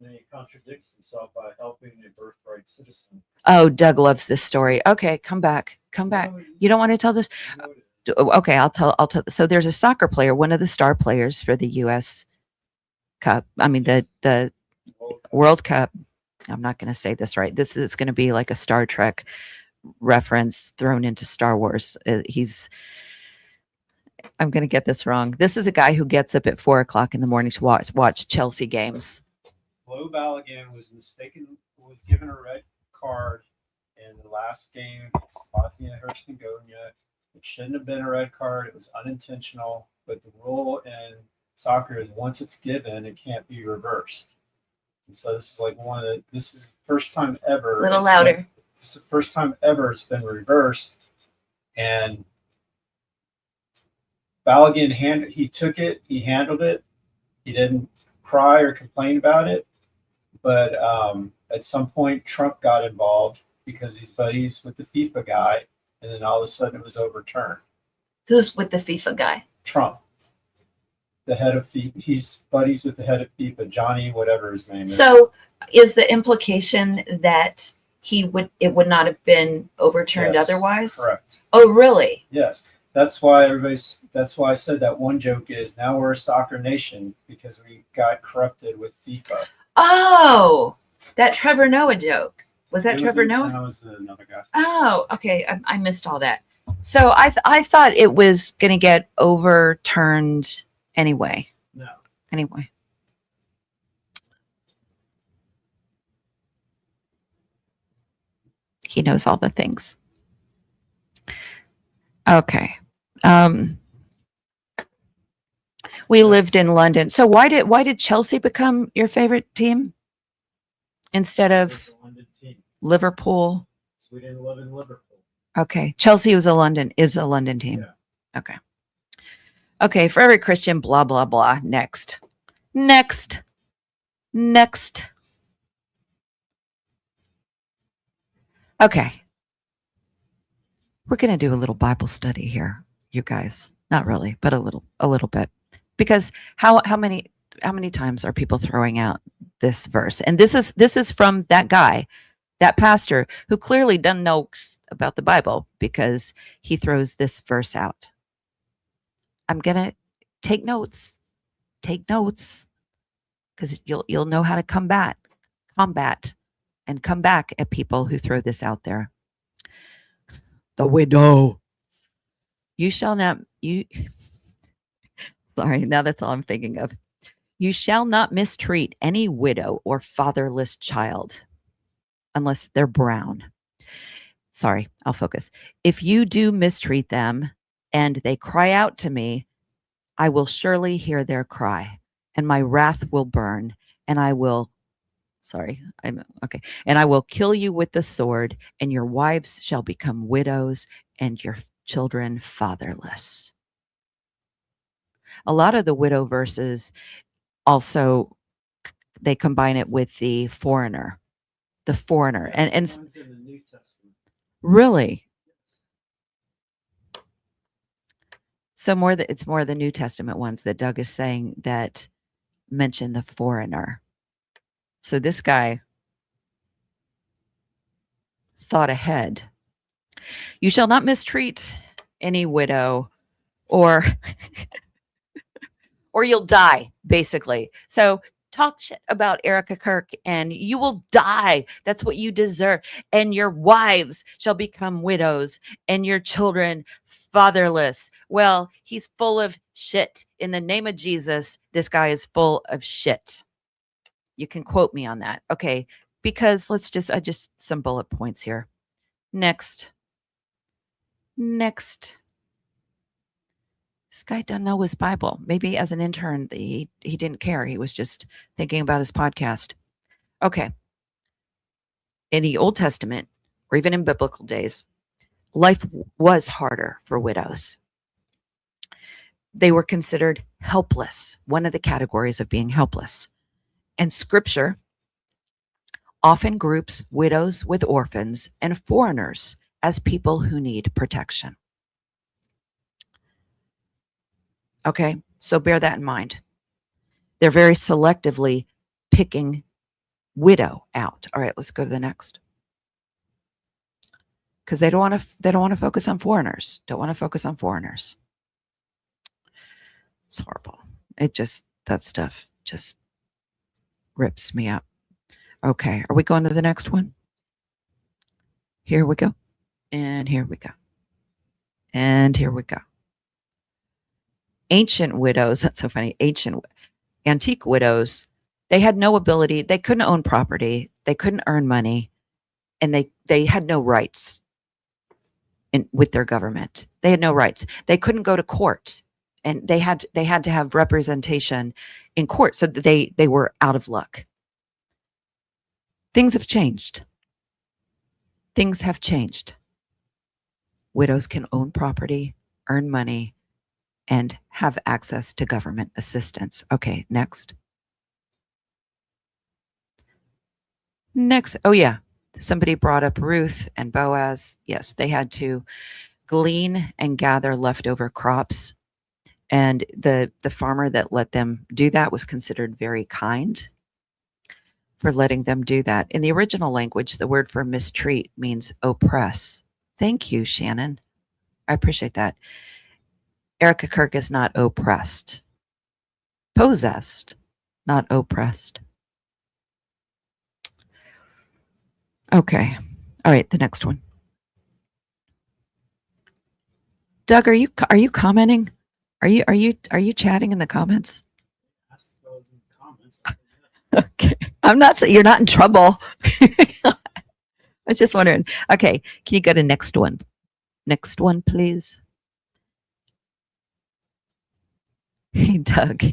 And he contradicts himself by helping a birthright citizen. Oh, Doug loves this story. Okay, come back. No, You don't want to tell this? Okay, I'll tell. So there's a soccer player, one of the star players for the U.S. Cup. I mean, the World Cup. I'm not going to say this right. This is going to be like a Star Trek reference thrown into Star Wars. I'm going to get this wrong. This is a guy who gets up at 4:00 in the morning to watch Chelsea games. Flo Balogun was given a red card in the last game against Bosnia-Herzegovina. It shouldn't have been a red card. It was unintentional. But the rule in soccer is once it's given, it can't be reversed. And so this is the first time ever. A little louder. This is the first time ever it's been reversed. And Balogun he took it, he handled it. He didn't cry or complain about it. But at some point, Trump got involved because he's buddies with the FIFA guy. And then all of a sudden it was overturned. Who's with the FIFA guy? Trump. The head of FIFA. He's buddies with the head of FIFA, Johnny, whatever his name is. So is the implication that it would not have been overturned otherwise? Correct. Oh, really? Yes. That's why I said that one joke is now we're a soccer nation because we got corrupted with FIFA. Oh, that Trevor Noah joke. Was that Trevor Noah? That was another guy. Oh, okay. I missed all that. So I thought it was going to get overturned anyway. No. Anyway. He knows all the things. Okay. We lived in London. So why did Chelsea become your favorite team instead of Liverpool? So we didn't live in Liverpool. Okay. Chelsea is a London team. Yeah. Okay. Okay. For every Christian, blah, blah, blah. Next. Okay. We're going to do a little Bible study here, you guys. Not really, but a little bit. Because how many times are people throwing out this verse? And this is from that guy, that pastor who clearly doesn't know about the Bible because he throws this verse out. I'm going to take notes. Take notes, because you'll know how to combat and come back at people who throw this out there. The widow. Sorry, now that's all I'm thinking of. You shall not mistreat any widow or fatherless child unless they're brown. Sorry, I'll focus. If you do mistreat them and they cry out to me, I will surely hear their cry, and my wrath will burn, and I will Sorry. Okay. And I will kill you with the sword, and your wives shall become widows, and your children fatherless. A lot of the widow verses also, they combine it with the foreigner, Yeah, and the ones in the New Testament. really. So it's more the New Testament ones that Doug is saying that mention the foreigner. So this guy thought ahead. You shall not mistreat any widow, or or you'll die, basically. So talk shit about Erica Kirk and you will die. That's what you deserve. And your wives shall become widows and your children fatherless. Well, he's full of shit. In the name of Jesus, this guy is full of shit. You can quote me on that. Okay. Because I just some bullet points here. Next. This guy doesn't know his Bible. Maybe as an intern, he didn't care. He was just thinking about his podcast. Okay. In the Old Testament, or even in biblical days, life was harder for widows. They were considered helpless, one of the categories of being helpless. And scripture often groups widows with orphans and foreigners as people who need protection. Okay, so bear that in mind. They're very selectively picking widow out. All right, let's go to the next. Because they don't want to focus on foreigners. Don't want to focus on foreigners. It's horrible. That stuff just rips me up. Okay, are we going to the next one? Here we go. And here we go. And here we go. Ancient widows, that's so funny. Antique widows, they had no ability, they couldn't own property, they couldn't earn money, and they had no rights with their government. They had no rights. They couldn't go to court, and they had to have representation in court, so that they were out of luck. Things have changed. Things have changed. Widows can own property, earn money, and have access to government assistance. Okay, next. Next. Oh, yeah. Somebody brought up Ruth and Boaz. Yes, they had to glean and gather leftover crops. And the farmer that let them do that was considered very kind for letting them do that. In the original language, the word for mistreat means oppress. Thank you, Shannon. I appreciate that. Erica Kirk is not oppressed. Possessed, not oppressed. Okay. All right, the next one. Doug, are you commenting? Are you chatting in the comments? Okay. You're not in trouble. I was just wondering. Okay, can you go to next one? Next one, please. Hey, Doug.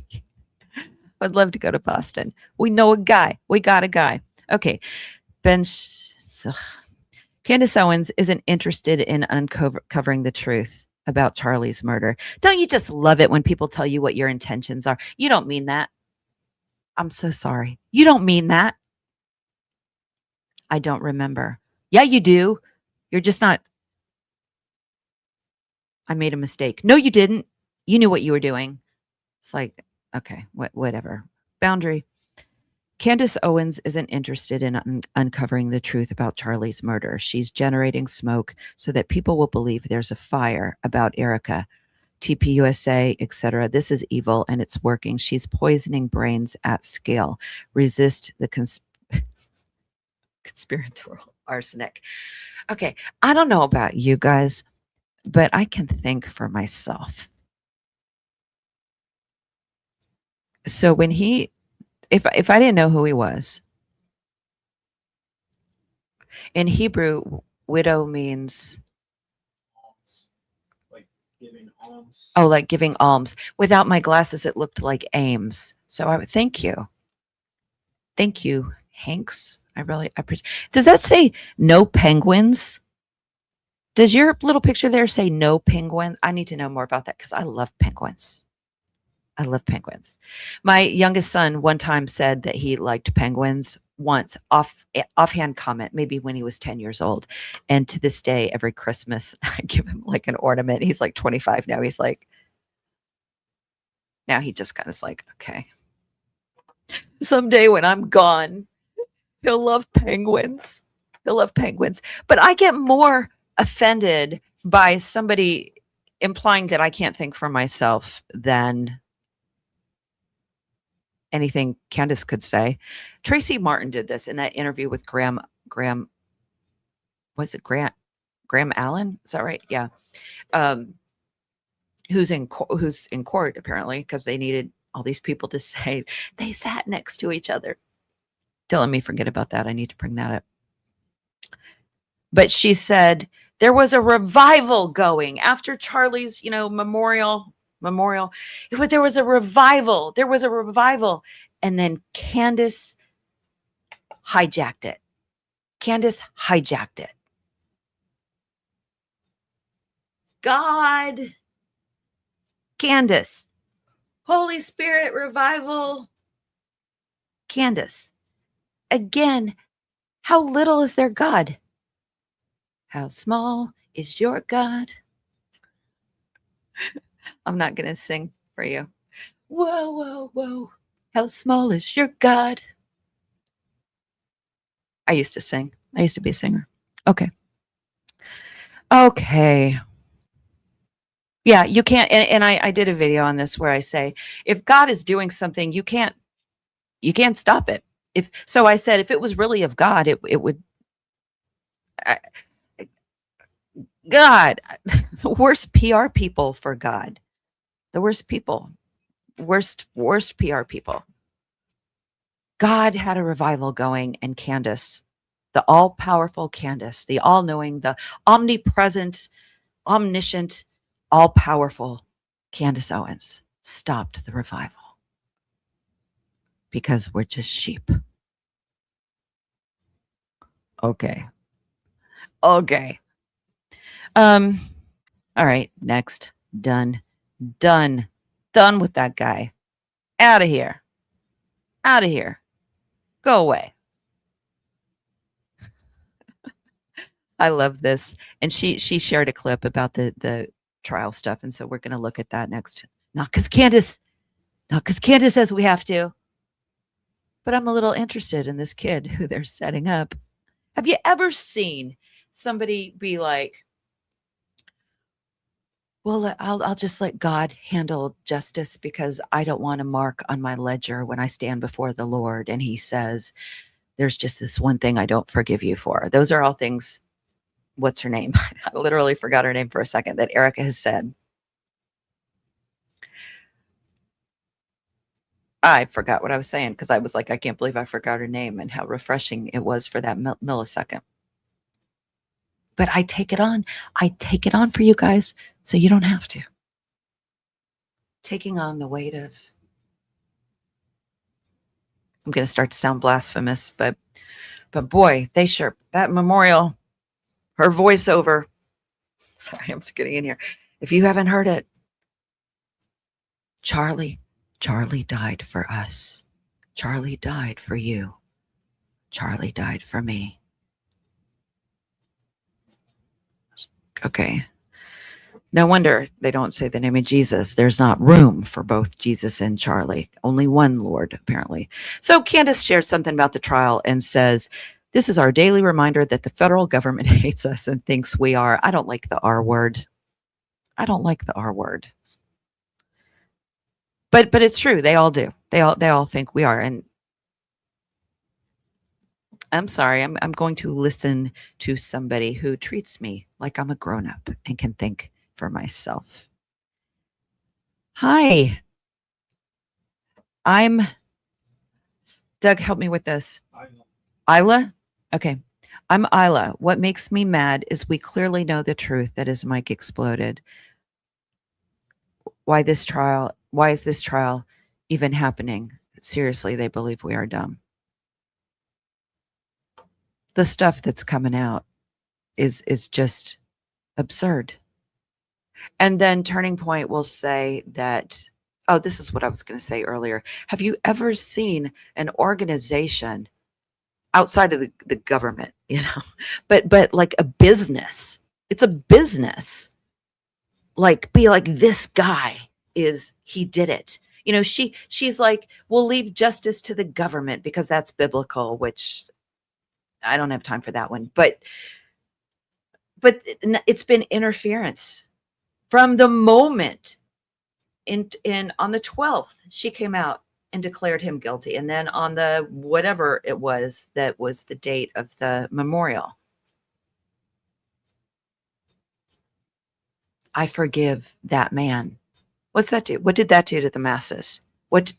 I'd love to go to Boston. We know a guy. We got a guy. Okay. Candace Owens isn't interested in uncovering the truth about Charlie's murder. Don't you just love it when people tell you what your intentions are? You don't mean that. I'm so sorry. You don't mean that. I don't remember. Yeah, you do. You're just not. I made a mistake. No, you didn't. You knew what you were doing. It's like, okay, whatever. Boundary. Candace Owens isn't interested in uncovering the truth about Charlie's murder. She's generating smoke so that people will believe there's a fire about Erica. TPUSA, etc. This is evil and it's working. She's poisoning brains at scale. Resist the conspiratorial arsenic. Okay, I don't know about you guys, but I can think for myself. So when if I didn't know who he was, in Hebrew, widow means giving alms. Oh, like giving alms. Without my glasses, it looked like Ames. So thank you. Thank you, Hanks. Does that say no penguins? Does your little picture there say no penguin? I need to know more about that because I love penguins. I love penguins. My youngest son one time said that he liked penguins once, offhand comment, maybe when he was 10 years old. And to this day, every Christmas, I give him like an ornament. He's like 25 now. He's like, now he just kind of is like, okay. Someday when I'm gone, he'll love penguins. He'll love penguins. But I get more offended by somebody implying that I can't think for myself than anything Candace could say. Tracy Martin did this in that interview with Graham, was it Graham Allen? Is that right? Yeah. Who's in court apparently because they needed all these people to say they sat next to each other. Don't let me forget about that. I need to bring that up. But she said there was a revival going after Charlie's, memorial. But there was a revival. And then Candace hijacked it. God, Candace, Holy Spirit revival. Candace, again, how little is their God? How small is your God? I'm not going to sing for you. Whoa, whoa, whoa. How small is your God? I used to sing. I used to be a singer. Okay. Yeah, you can't. And I did a video on this where I say, if God is doing something, you can't stop it. So I said, if it was really of God, it would. God, the worst PR people for God, the worst people, worst PR people. God had a revival going, and Candace, the all-powerful Candace, the all-knowing, the omnipresent, omniscient, all-powerful Candace Owens stopped the revival because we're just sheep. Okay. All right, next. Done with that guy. Out of here. Go away. I love this. And she shared a clip about the trial stuff. And so we're going to look at that next. Not because Candace says we have to, but I'm a little interested in this kid who they're setting up. Have you ever seen somebody be like, well, I'll just let God handle justice because I don't want a mark on my ledger when I stand before the Lord. And he says, there's just this one thing I don't forgive you for. Those are all things. What's her name? I literally forgot her name for a second that Erica has said. I forgot what I was saying because I was like, I can't believe I forgot her name and how refreshing it was for that millisecond. But I take it on. For you guys so you don't have to. Taking on the weight of, I'm going to start to sound blasphemous, but boy, that memorial, her voiceover. Sorry, I'm just getting in here. If you haven't heard it, Charlie died for us. Charlie died for you. Charlie died for me. Okay. No wonder they don't say the name of Jesus. There's not room for both Jesus and Charlie. Only one Lord, apparently. So Candace shares something about the trial and says, this is our daily reminder that the federal government hates us and thinks we are. I don't like the R word. But it's true. They all do. They all think we are. And I'm sorry. I'm going to listen to somebody who treats me like I'm a grown-up and can think for myself. Hi. I'm Doug, help me with this. Isla? Okay. I'm Isla. What makes me mad is we clearly know the truth that his mic exploded. Why is this trial even happening? Seriously, they believe we are dumb. the stuff that's coming out is just absurd. And then Turning Point will say that, oh, this is what I was going to say earlier. Have you ever seen an organization outside of the government, but like a business? It's a business. Like, be like, this guy he did it. She's like, we'll leave justice to the government because that's biblical, which I don't have time for that one. But it's been interference from the moment in on the 12th, she came out and declared him guilty. And then on the whatever it was, that was the date of the memorial. I forgive that man. What's that do? What did that do to the masses? What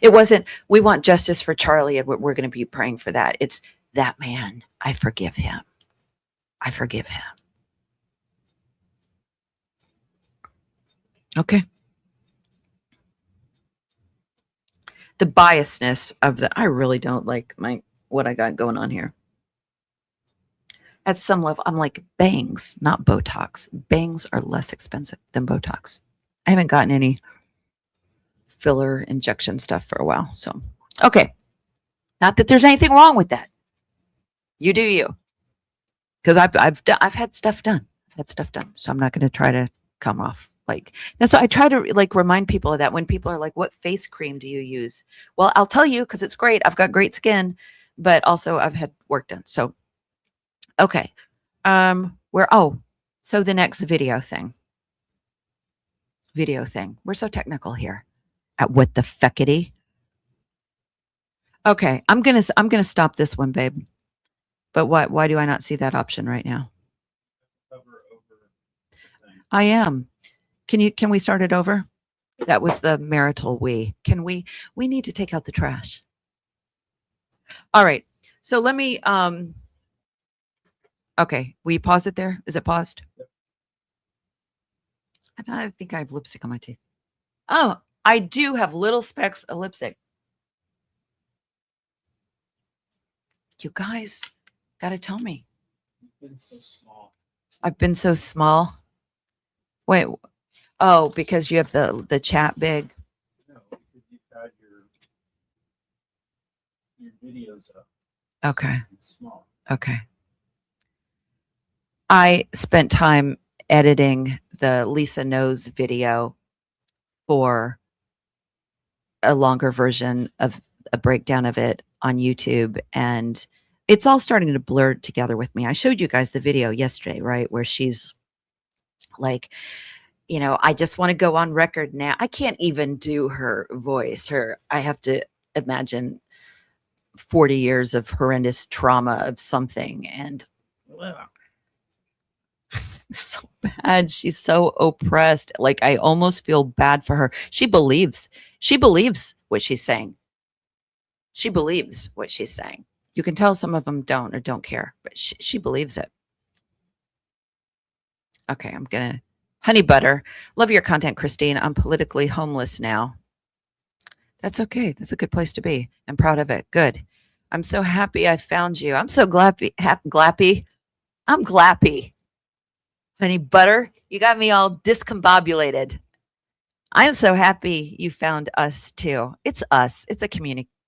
it wasn't, we want justice for Charlie and we're going to be praying for that. It's that man. I forgive him. I forgive him. Okay. The biasness of I really don't like what I got going on here. At some level, I'm like, bangs, not Botox. Bangs are less expensive than Botox. I haven't gotten any filler injection stuff for a while. So, okay. Not that there's anything wrong with that. You do you. Because I've had stuff done. So I'm not going to try to come off like that's why I try to like remind people of that when people are like, what face cream do you use? Well, I'll tell you because it's great. I've got great skin, but also I've had work done. So, okay. So the next video thing. We're so technical here at what the feckity. Okay. I'm going to stop this one, babe. But why do I not see that option right now? I am. Can we start it over? That was the marital we. We need to take out the trash. All right. So let me okay, will you pause it there? Is it paused? I think I have lipstick on my teeth. Oh, I do have little specks of lipstick. You guys gotta tell me. You've been so small. I've been so small. Wait. Oh, because you have the chat big. No, because you've got your videos up. Okay. So it's small. Okay. I spent time editing the Lisa Knows video for a longer version of a breakdown of it on YouTube. And it's all starting to blur together with me. I showed you guys the video yesterday, right? Where she's like, I just want to go on record now. I can't even do her voice. I have to imagine 40 years of horrendous trauma of something. And so bad. She's so oppressed. Like, I almost feel bad for her. She believes what she's saying. She believes what she's saying. You can tell some of them don't or don't care, but she believes it. Okay, I'm going to honey butter. Love your content, Christine. I'm politically homeless now. That's okay. That's a good place to be. I'm proud of it. Good. I'm so happy I found you. I'm so glappy. I'm glappy. Honey butter, you got me all discombobulated. I am so happy you found us too. It's us. It's a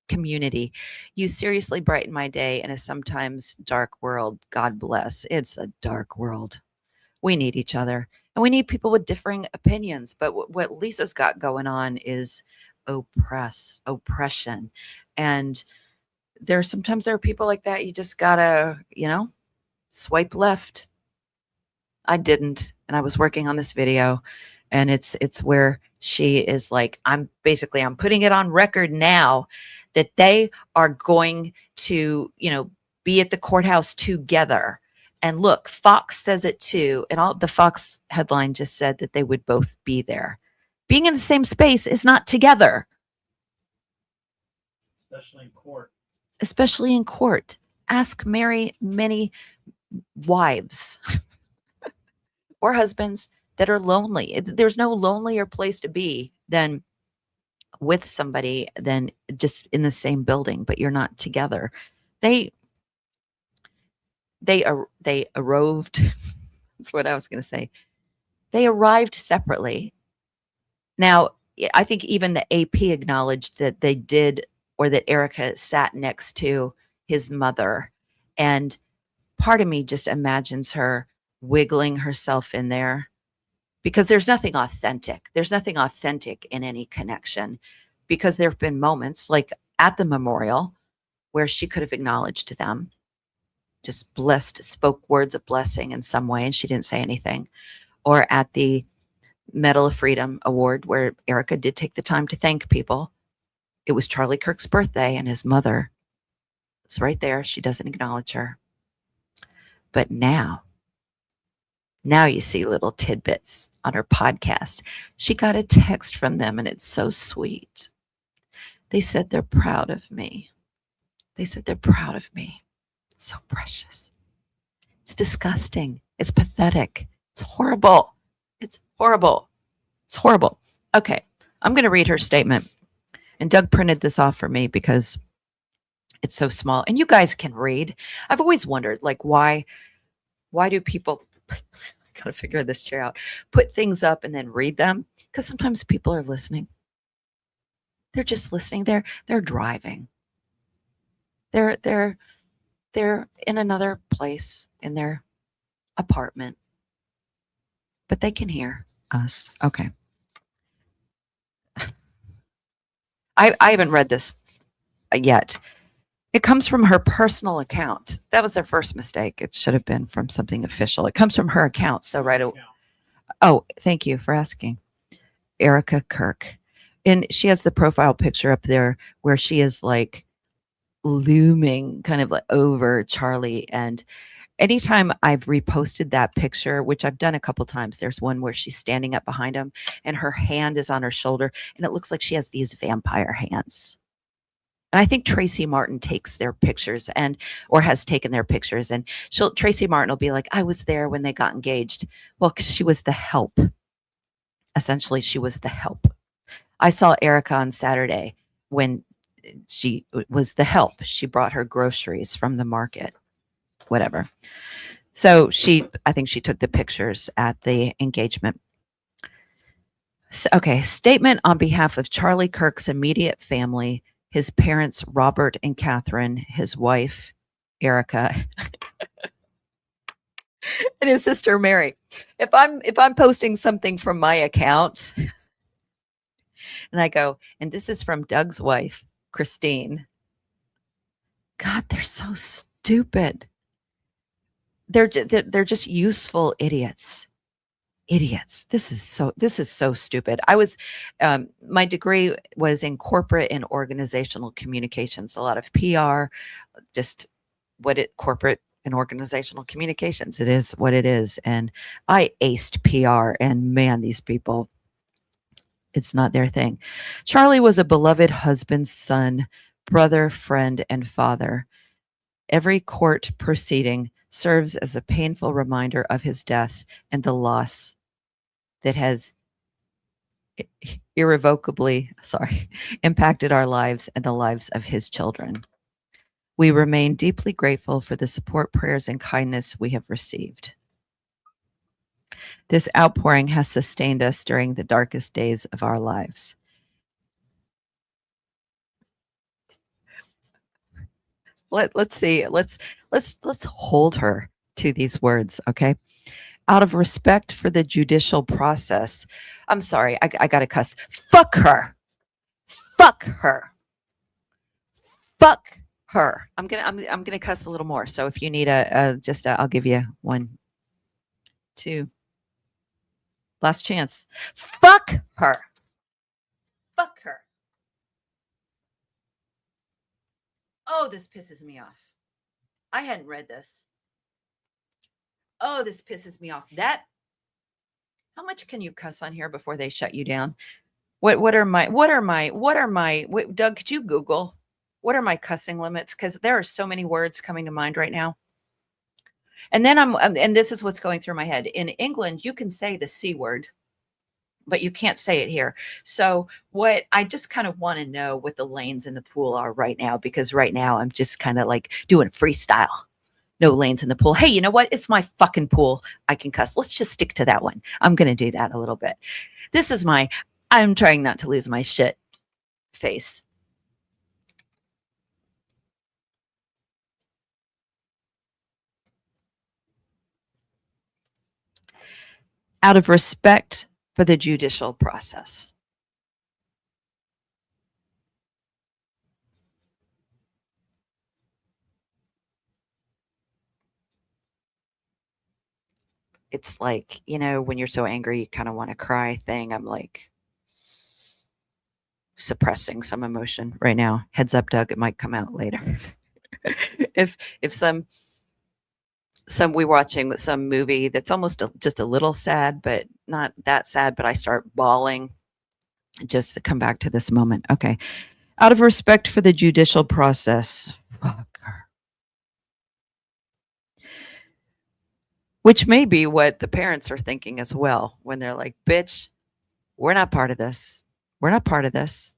community. You seriously brighten my day in a sometimes dark world. God bless. It's a dark world. We need each other. And we need people with differing opinions. But what Lisa's got going on is oppression. And sometimes there are people like that. You just gotta, swipe left. I didn't. And I was working on this video, and it's where she is like, I'm putting it on record now that they are going to, be at the courthouse together. And look, Fox says it too. And the Fox headline just said that they would both be there. Being in the same space is not together. Especially in court. Ask marry many wives or husbands that are lonely. There's no lonelier place to be than with somebody than just in the same building, but you're not together. they arrived. That's what I was going to say. They arrived separately. Now, I think even the AP acknowledged that they did, or that Erica sat next to his mother. And part of me just imagines her wiggling herself in there, because there's nothing authentic. There's nothing authentic in any connection, because there have been moments like at the memorial where she could have acknowledged them, just blessed, spoke words of blessing in some way, and she didn't say anything. Or at the Medal of Freedom Award, where Erica did take the time to thank people. It was Charlie Kirk's birthday, and his mother was right there. She doesn't acknowledge her. But now you see little tidbits on her podcast. She got a text from them, and it's so sweet. They said they're proud of me. They said they're proud of me. It's so precious. It's disgusting. It's pathetic. It's horrible. It's horrible. It's horrible. Okay, I'm going to read her statement. And Doug printed this off for me because it's so small. And you guys can read. I've always wondered, like, why do people, got to figure this chair out, put things up and then read them? Because sometimes people are listening. They're just listening. They're driving. They're in another place in their apartment, but they can hear us. Okay. I haven't read this yet. It comes from her personal account. That was their first mistake. It should have been from something official. It comes from her account. So oh, thank you for asking. Erica Kirk. And she has the profile picture up there where she is like looming kind of like over Charlie. And anytime I've reposted that picture, which I've done a couple times, there's one where she's standing up behind him and her hand is on her shoulder, and it looks like she has these vampire hands. And I think Tracy Martin takes their pictures or has taken their pictures, and Tracy Martin will be like, I was there when they got engaged. Well, because she was the help. Essentially, she was the help. I saw Erica on Saturday when she was the help. She brought her groceries from the market, whatever. So I think she took the pictures at the engagement. So, okay, statement on behalf of Charlie Kirk's immediate family, his parents, Robert and Catherine, his wife, Erica, and his sister, Mary. If I'm posting something from my account and I go, and this is from Doug's wife, Christine. God, they're so stupid. They're just useful idiots. This is so stupid. I was my degree was in corporate and organizational communications, a lot of PR, just corporate and organizational communications. It is what it is. And I aced PR, and man, these people, it's not their thing. Charlie was a beloved husband, son, brother, friend, and father. Every court proceeding serves as a painful reminder of his death and the loss that has irrevocably impacted our lives and the lives of his children. We remain deeply grateful for the support, prayers, and kindness we have received. This outpouring has sustained us during the darkest days of our lives. Let's see. Let's hold her to these words, okay? Out of respect for the judicial process. I'm sorry, I gotta cuss. Fuck her. Fuck her. Fuck her. I'm gonna cuss a little more. So if you need I'll give you 1, 2. Last chance. Fuck her. Fuck her. Oh, this pisses me off. I hadn't read this. Oh, this pisses me off. How much can you cuss on here before they shut you down? Doug, could you Google what are my cussing limits? Because there are so many words coming to mind right now. And then and this is what's going through my head. In England, you can say the C word, but you can't say it here. So what I just kind of want to know what the lanes in the pool are right now, because right now I'm just kind of like doing freestyle. no lanes in the pool. Hey, you know what? It's my fucking pool. I can cuss. Let's just stick to that one. I'm going to do that a little bit. This is my, I'm trying not to lose my shit face. Out of respect for the judicial process. It's like, you know, when you're so angry, you kind of want to cry thing. I'm like suppressing some emotion right now. Heads up, Doug, it might come out later. if some we're watching some movie that's almost just a little sad, but not that sad, but I start bawling, just to come back to this moment. Okay. Out of respect for the judicial process. Fuck her. Which may be what the parents are thinking as well when they're like, bitch, we're not part of this. We're not part of this.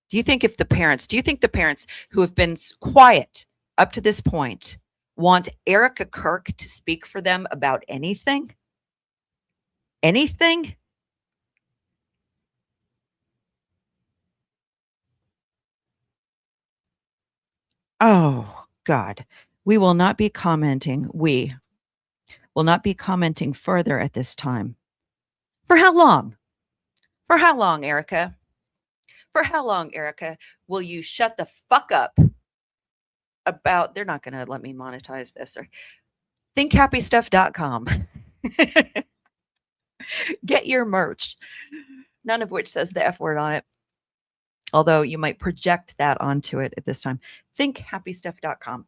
Do you think the parents who have been quiet up to this point want Erica Kirk to speak for them about anything? Anything? Oh, God. We will not be commenting. We will not be commenting further at this time. For how long? For how long, Erica? For how long, Erica, will you shut the fuck up about, they're not going to let me monetize this, or thinkhappystuff.com. Get your merch, none of which says the F word on it. Although you might project that onto it at this time. Thinkhappystuff.com.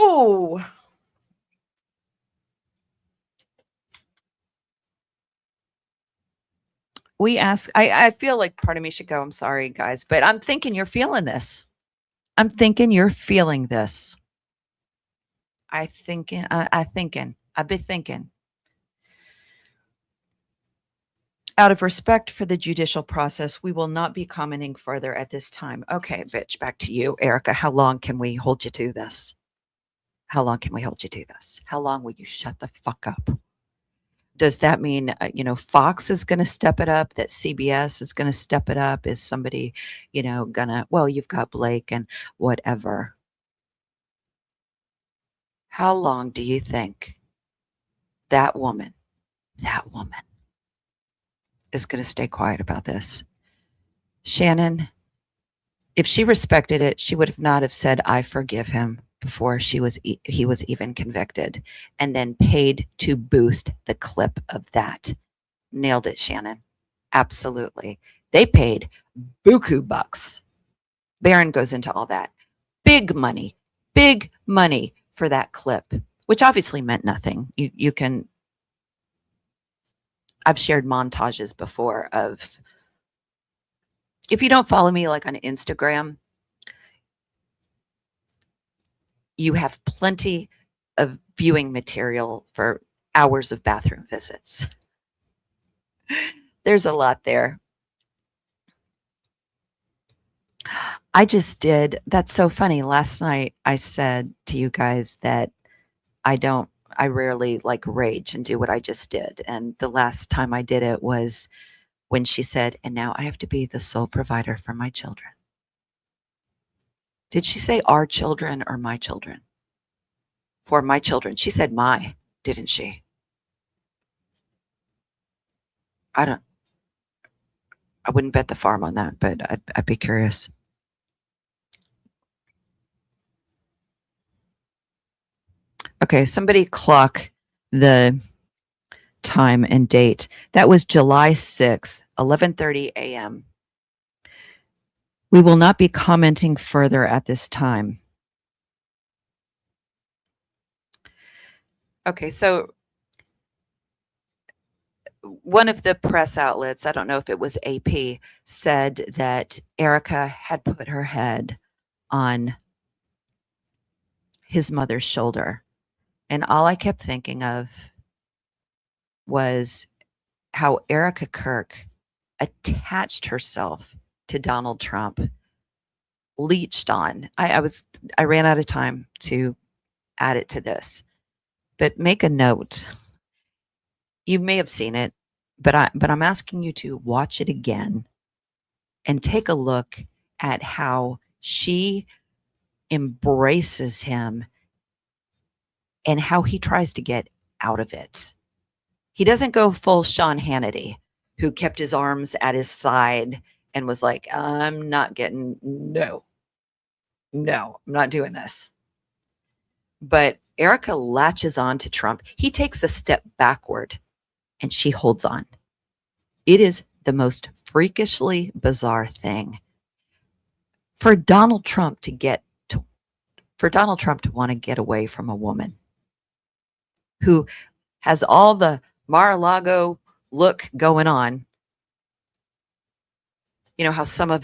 Oh, we ask, I feel like part of me should go, I'm sorry, guys, but I'm thinking you're feeling this. I'm thinking you're feeling this. I've been thinking. Out of respect for the judicial process, we will not be commenting further at this time. Okay, bitch, back to you, Erica. How long can we hold you to this? How long can we hold you to this? How long will you shut the fuck up? Does that mean, Fox is going to step it up, that CBS is going to step it up? Is somebody, well, you've got Blake and whatever. How long do you think that woman is going to stay quiet about this? Shannon, if she respected it, she would have not have said, I forgive him before he was even convicted, and then paid to boost the clip of that. Nailed it, Shannon. Absolutely. They paid buku bucks. Barron goes into all that. Big money for that clip, which obviously meant nothing. You can, I've shared montages before of, if you don't follow me like on Instagram, you have plenty of viewing material for hours of bathroom visits. There's a lot there. I just did. That's so funny. Last night I said to you guys that I rarely like rage and do what I just did. And the last time I did it was when she said, and now I have to be the sole provider for my children. Did she say our children or my children? For my children. She said my, didn't she? I wouldn't bet the farm on that, but I'd be curious. Okay, somebody clock the time and date. That was July 6th, 11:30 a.m. We will not be commenting further at this time. Okay, so one of the press outlets, I don't know if it was AP, said that Erica had put her head on his mother's shoulder. And all I kept thinking of was how Erica Kirk attached herself to Donald Trump leached on. I ran out of time to add it to this, but make a note. You may have seen it, but I'm asking you to watch it again and take a look at how she embraces him and how he tries to get out of it. He doesn't go full Sean Hannity, who kept his arms at his side and was like, I'm not getting, no, I'm not doing this. But Erica latches on to Trump. He takes a step backward and she holds on. It is the most freakishly bizarre thing for Donald Trump to want to get away from a woman who has all the Mar-a-Lago look going on. You know how some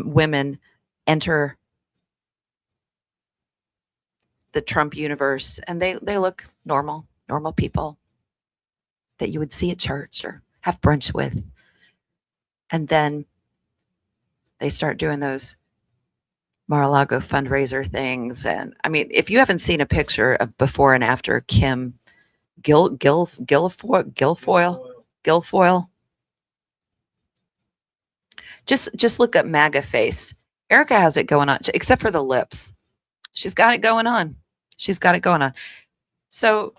women enter the Trump universe and they look normal people that you would see at church or have brunch with. And then they start doing those Mar-a-Lago fundraiser things. And I mean, if you haven't seen a picture of before and after Kim Guilfoyle, just look at MAGA face. Erica has it going on, except for the lips. She's got it going on. So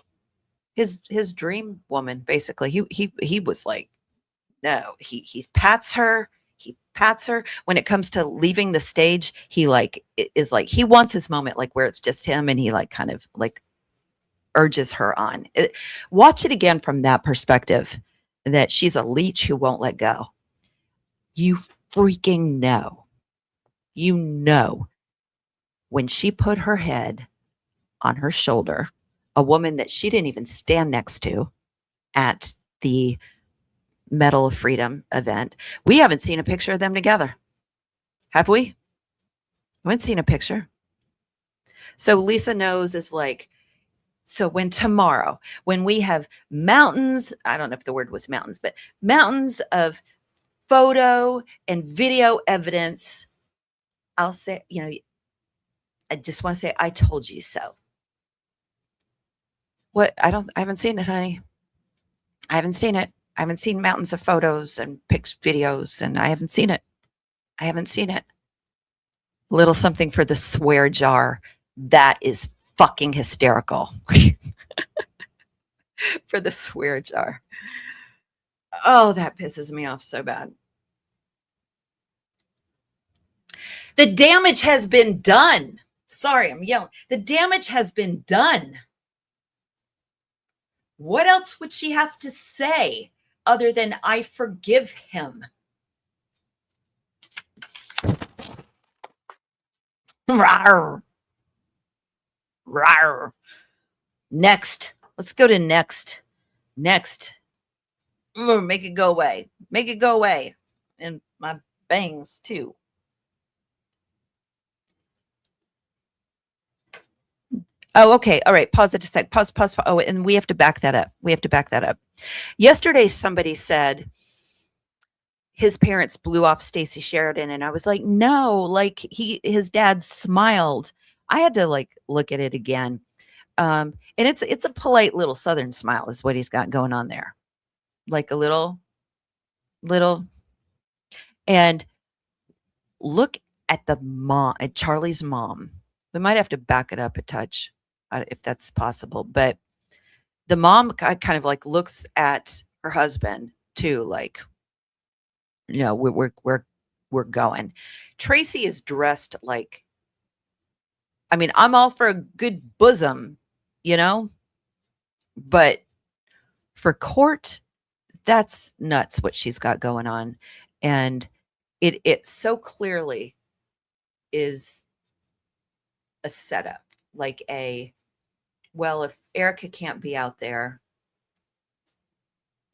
his dream woman, basically, he was like, no, he pats her. He pats her. When it comes to leaving the stage, he he wants his moment, like where it's just him, and he kind of urges her on. Watch it again from that perspective, that she's a leech who won't let go. You freaking know. You know, when she put her head on her shoulder, a woman that she didn't even stand next to at the Medal of Freedom event. We haven't seen a picture of them together. Have we? We haven't seen a picture. So Lisa knows is like, so when tomorrow, when we have mountains, I don't know if the word was mountains, but mountains of photo and video evidence, I'll say, I just want to say, I told you so. What? I haven't seen it, honey. I haven't seen it. I haven't seen mountains of photos and videos, and I haven't seen it. A little something for the swear jar. That is fucking hysterical. For the swear jar. Oh, that pisses me off so bad. The damage has been done. Sorry, I'm yelling. The damage has been done. What else would she have to say other than I forgive him? Rawr. Rawr. Next. Let's go to next. Make it go away. And my bangs too. Oh, okay. All right. Pause it a sec. Pause. Oh, and we have to back that up. Yesterday, somebody said his parents blew off Stacey Sheridan. And I was like, no, his dad smiled. I had to look at it again. And it's a polite little Southern smile is what he's got going on there. Like a little, and look at at Charlie's mom. We might have to back it up a touch if that's possible. But the mom kind of looks at her husband too, we're going. Tracy is dressed like, I mean, I'm all for a good bosom, but for court, that's nuts what she's got going on. And it so clearly is a setup, if Erica can't be out there,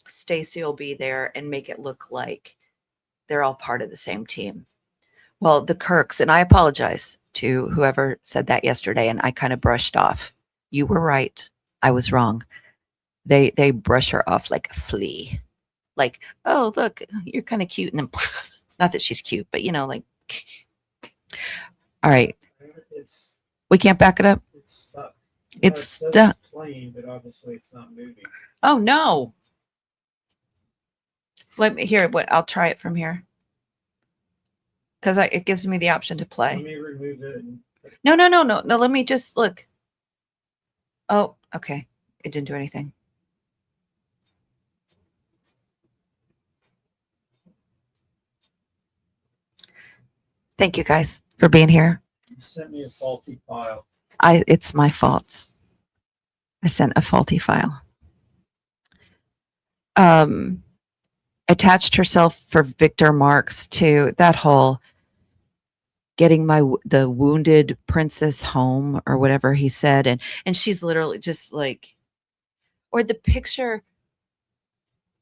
Stacey will be there and make it look like they're all part of the same team. Well, the Kirks, and I apologize to whoever said that yesterday, and I kind of brushed off. You were right. I was wrong. They brush her off like a flea. Oh, look, you're kind of cute. And then, not that she's cute, but All right. It's We can't back it up. it's stuck. It's It says stuck. it's playing, but obviously it's not moving. Oh no. Let me hear what I'll try it from here. Because it gives me the option to Let play. me remove it. No. Let me just look. Oh, okay. It didn't do anything. Thank you guys for being here. You sent me a faulty file. It's my fault. I sent a faulty file. Attached herself for Victor Marks to that whole getting the wounded princess home or whatever he said, and she's literally just like, or the picture.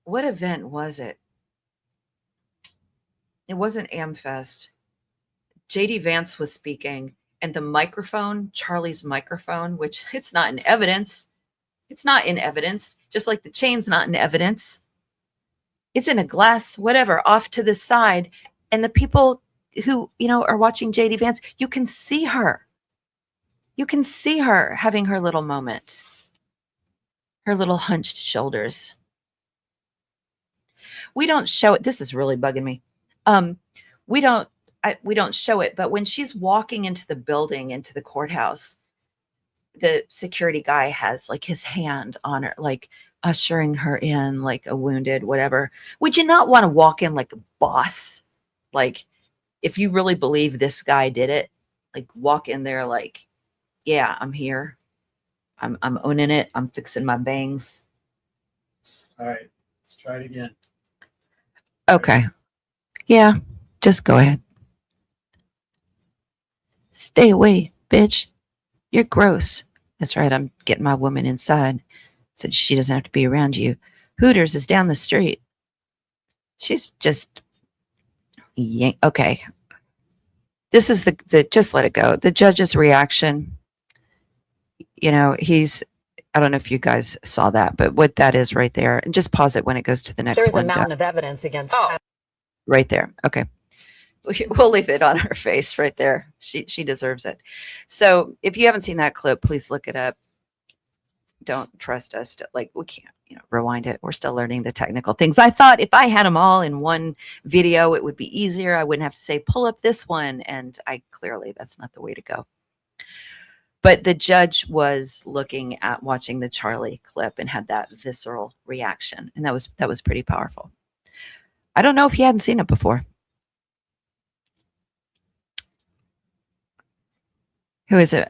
What event was it? It wasn't Amfest. JD Vance was speaking, and the microphone, Charlie's microphone, which it's not in evidence. It's not in evidence, just like the chain's not in evidence. It's in a glass, whatever, off to the side. And the people who, are watching JD Vance, you can see her. You can see her having her little moment, her little hunched shoulders. We don't show it. This is really bugging me. We don't show it, but when she's walking into the building, into the courthouse, the security guy has like his hand on her, like ushering her in like a wounded, whatever. Would you not want to walk in like a boss? Like, if you really believe this guy did it, like walk in there like, yeah, I'm here. I'm owning it. I'm fixing my bangs. All right, let's try it again. Okay. Yeah, just go ahead. Stay away, bitch. You're gross. That's right. I'm getting my woman inside so she doesn't have to be around you. Hooters is down the street. She's just okay. This is the just let it go. The judge's reaction. I don't know if you guys saw that, but what that is right there, and just pause it when it goes to the next There's one. a mountain of evidence against. Right there. Okay. We'll leave it on her face right there. She deserves it. So if you haven't seen that clip, please look it up. Don't trust us. We can't, rewind it. We're still learning the technical things. I thought if I had them all in one video, it would be easier. I wouldn't have to say, pull up this one. And clearly that's not the way to go. But the judge was watching the Charlie clip and had that visceral reaction. And that was pretty powerful. I don't know if you hadn't seen it before. Who is it?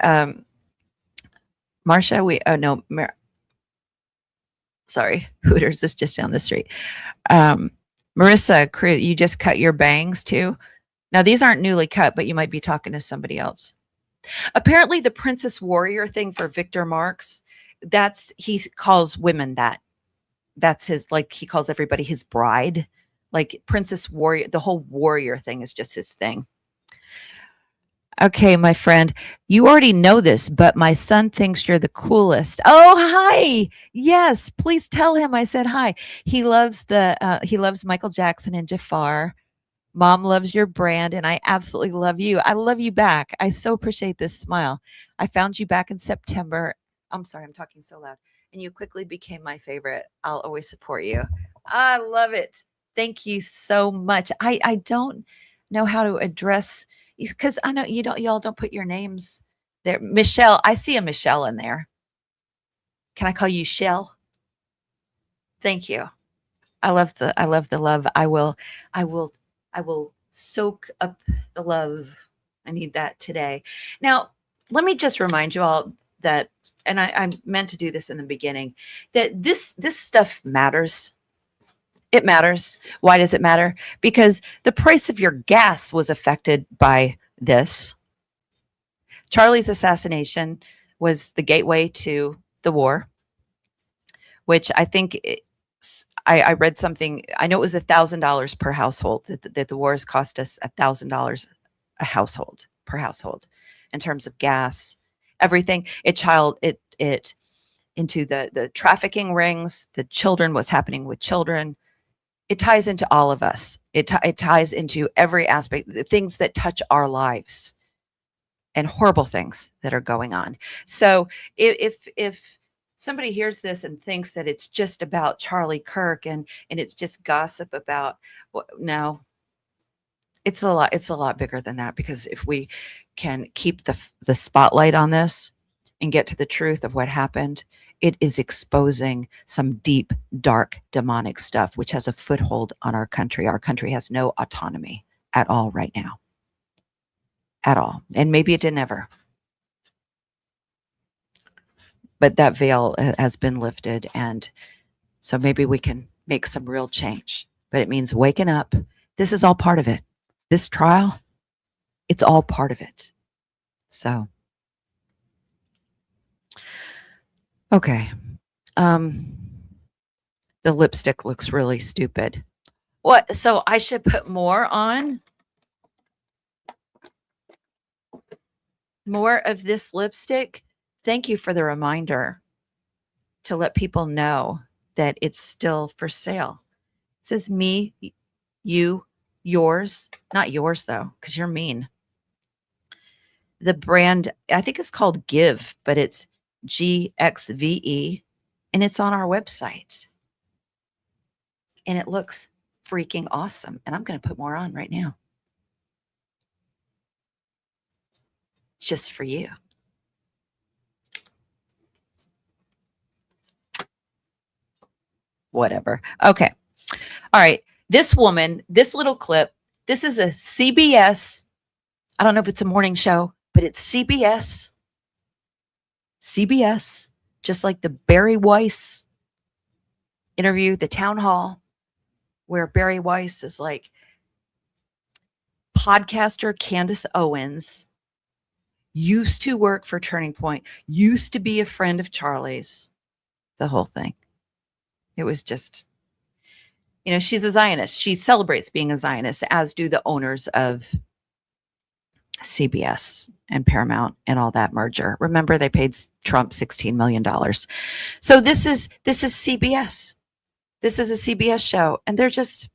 Marsha, sorry. Hooters is just down the street. Marissa, you just cut your bangs too? Now, these aren't newly cut, but you might be talking to somebody else. Apparently, the Princess Warrior thing for Victor Marks, he calls women that. That's his, he calls everybody his bride. Like Princess Warrior, the whole warrior thing is just his thing. Okay, my friend, you already know this, but my son thinks you're the coolest. Oh, hi. Yes, please tell him I said hi. He loves Michael Jackson and Jafar. Mom loves your brand, and I absolutely love you. I love you back. I so appreciate this smile. I found you back in September. I'm sorry, I'm talking so loud. And you quickly became my favorite. I'll always support you. I love it. Thank you so much. I don't know how to address, because I know y'all don't put your names there. Michelle, I see a Michelle in there. Can I call you Shell? Thank you. I love the love. I will soak up the love. I need that today. Now, let me just remind you all that, and I meant to do this in the beginning, that this stuff matters. It matters. Why does it matter? Because the price of your gas was affected by this. Charlie's assassination was the gateway to the war, which I think I read something. I know it was $1,000 per household that the war has cost us $1,000 a household per household in terms of gas, everything. It into the trafficking rings, the children, what's happening with children. it ties into all of us. It ties into every aspect, the things that touch our lives and horrible things that are going on. So if somebody hears this and thinks that it's just about Charlie Kirk and it's just gossip about, well, no, it's a lot bigger than that, because if we can keep the spotlight on this and get to the truth of what happened, it is exposing some deep, dark, demonic stuff, which has a foothold on our country. Our country has no autonomy at all right now. At all. And maybe it didn't ever. But that veil has been lifted. And so maybe we can make some real change. But it means waking up. This is all part of it. This trial, it's all part of it. So, okay. The lipstick looks really stupid. What? So I should put more on? More of this lipstick? Thank you for the reminder to let people know that it's still for sale. It says me, you, yours. Not yours, though, because you're mean. The brand, I think it's called Give, but it's GXVE, and it's on our website. And it looks freaking awesome. And I'm going to put more on right now. Just for you. Whatever. Okay. All right. This woman, this little clip, this is a CBS. I don't know if it's a morning show, but it's CBS. CBS, just like the Barry Weiss interview, the town hall, where Barry Weiss is like, podcaster Candace Owens used to work for Turning Point, used to be a friend of Charlie's, the whole thing. It was just, she's a Zionist. She celebrates being a Zionist, as do the owners of CBS and Paramount and all that merger. Remember, they paid Trump $16 million. So this is CBS. This is a CBS show. And they're just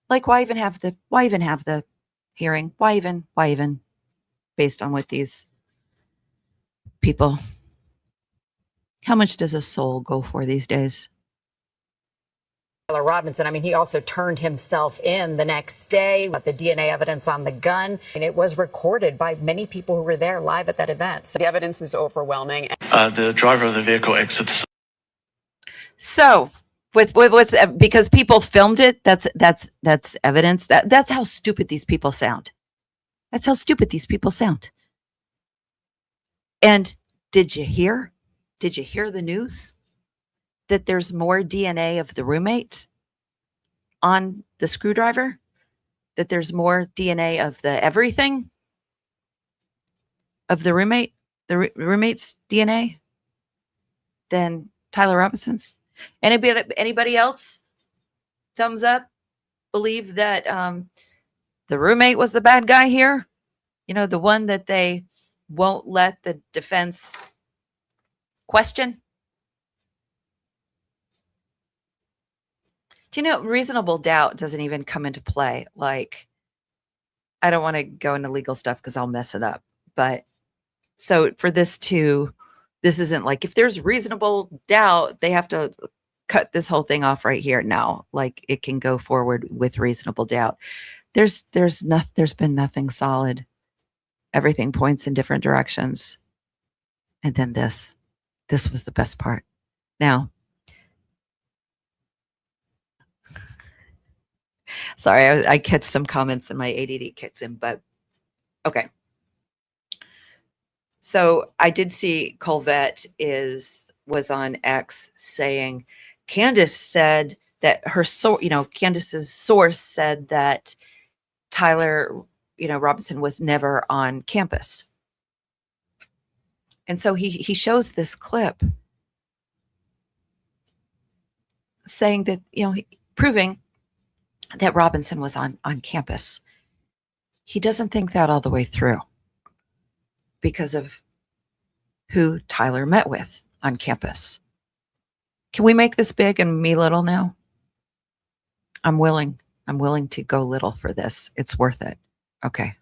like, why even have the hearing? Why even based on what these people, how much does a soul go for these days? Robinson, I mean, he also turned himself in the next day with the DNA evidence on the gun, and it was recorded by many people who were there live at that event. So the evidence is overwhelming. The driver of the vehicle exits. So, with because people filmed it, that's evidence. That's how stupid these people sound. That's how stupid these people sound. And did you hear the news that there's more DNA of the roommate on the screwdriver? That there's more DNA of the everything of the roommate, roommate's DNA than Tyler Robinson's? Anybody else? Thumbs up. Believe that the roommate was the bad guy here? The one that they won't let the defense question? Do you know, reasonable doubt doesn't even come into play? Like, I don't want to go into legal stuff because I'll mess it up. But so for this isn't like, if there's reasonable doubt, they have to cut this whole thing off right here. No, like, it can go forward with reasonable doubt. There's been nothing solid. Everything points in different directions. And then this was the best part. Now, sorry, I catch some comments and my ADD kicks in, but okay. So I did see Colvette was on X saying, Candace said that Candace's source said that Tyler, Robinson was never on campus. And so he shows this clip saying that, proving that Robinson was on campus. He doesn't think that all the way through because of who Tyler met with on campus. Can we make this big and me little now? I'm willing. I'm willing to go little for this. It's worth it. Okay.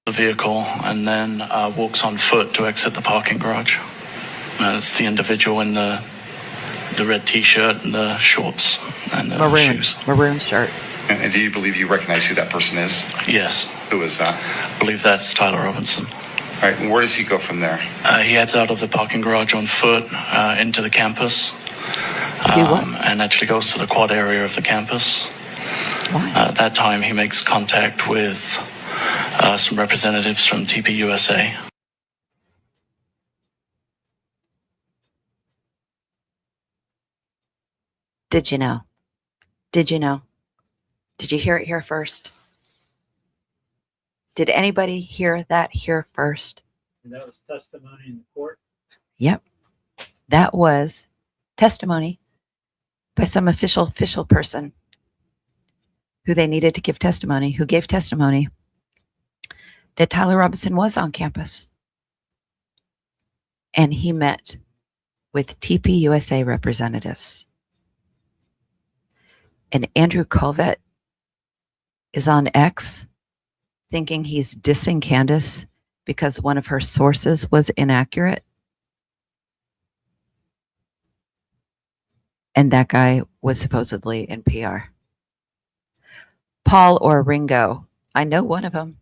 The vehicle and then walks on foot to exit the parking garage. It's the individual in the red T-shirt and the shorts and the shoes. Maroon shirt. And do you believe you recognize who that person is? Yes, Who is that? I believe that's Tyler Robinson. All right, and where does he go from there? He heads out of the parking garage on foot into the campus. To do what? And actually goes to the quad area of the campus. Why? At that time, he makes contact with some representatives from TPUSA. Did you know? Did you know? Did you hear it here first? Did anybody hear that here first? And that was testimony in the court. Yep. That was testimony by some official person who they needed to give testimony, who gave testimony that Tyler Robinson was on campus. And he met with TPUSA representatives. And Andrew Colvett is on X thinking he's dissing Candace because one of her sources was inaccurate. And that guy was supposedly in PR. Paul or Ringo. I know one of them.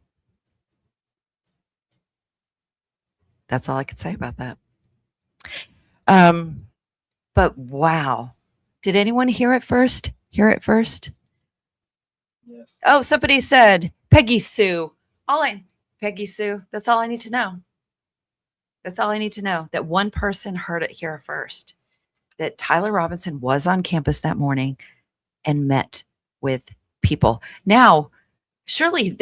That's all I could say about that. But wow. Did anyone hear it first? Hear it first? Yes. Oh, somebody said Peggy Sue. Peggy Sue. That's all I need to know. That's all I need to know. That one person heard it here first. That Tyler Robinson was on campus that morning and met with people. Now, surely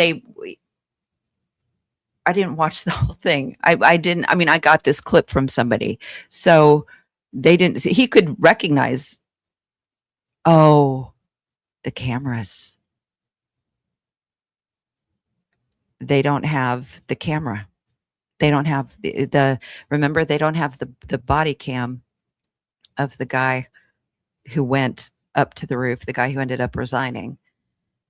I didn't watch the whole thing. I didn't. I mean, I got this clip from somebody. So they didn't see. He could recognize, oh, the cameras. They don't have the camera. They don't have remember, they don't have the body cam of the guy who went up to the roof, the guy who ended up resigning,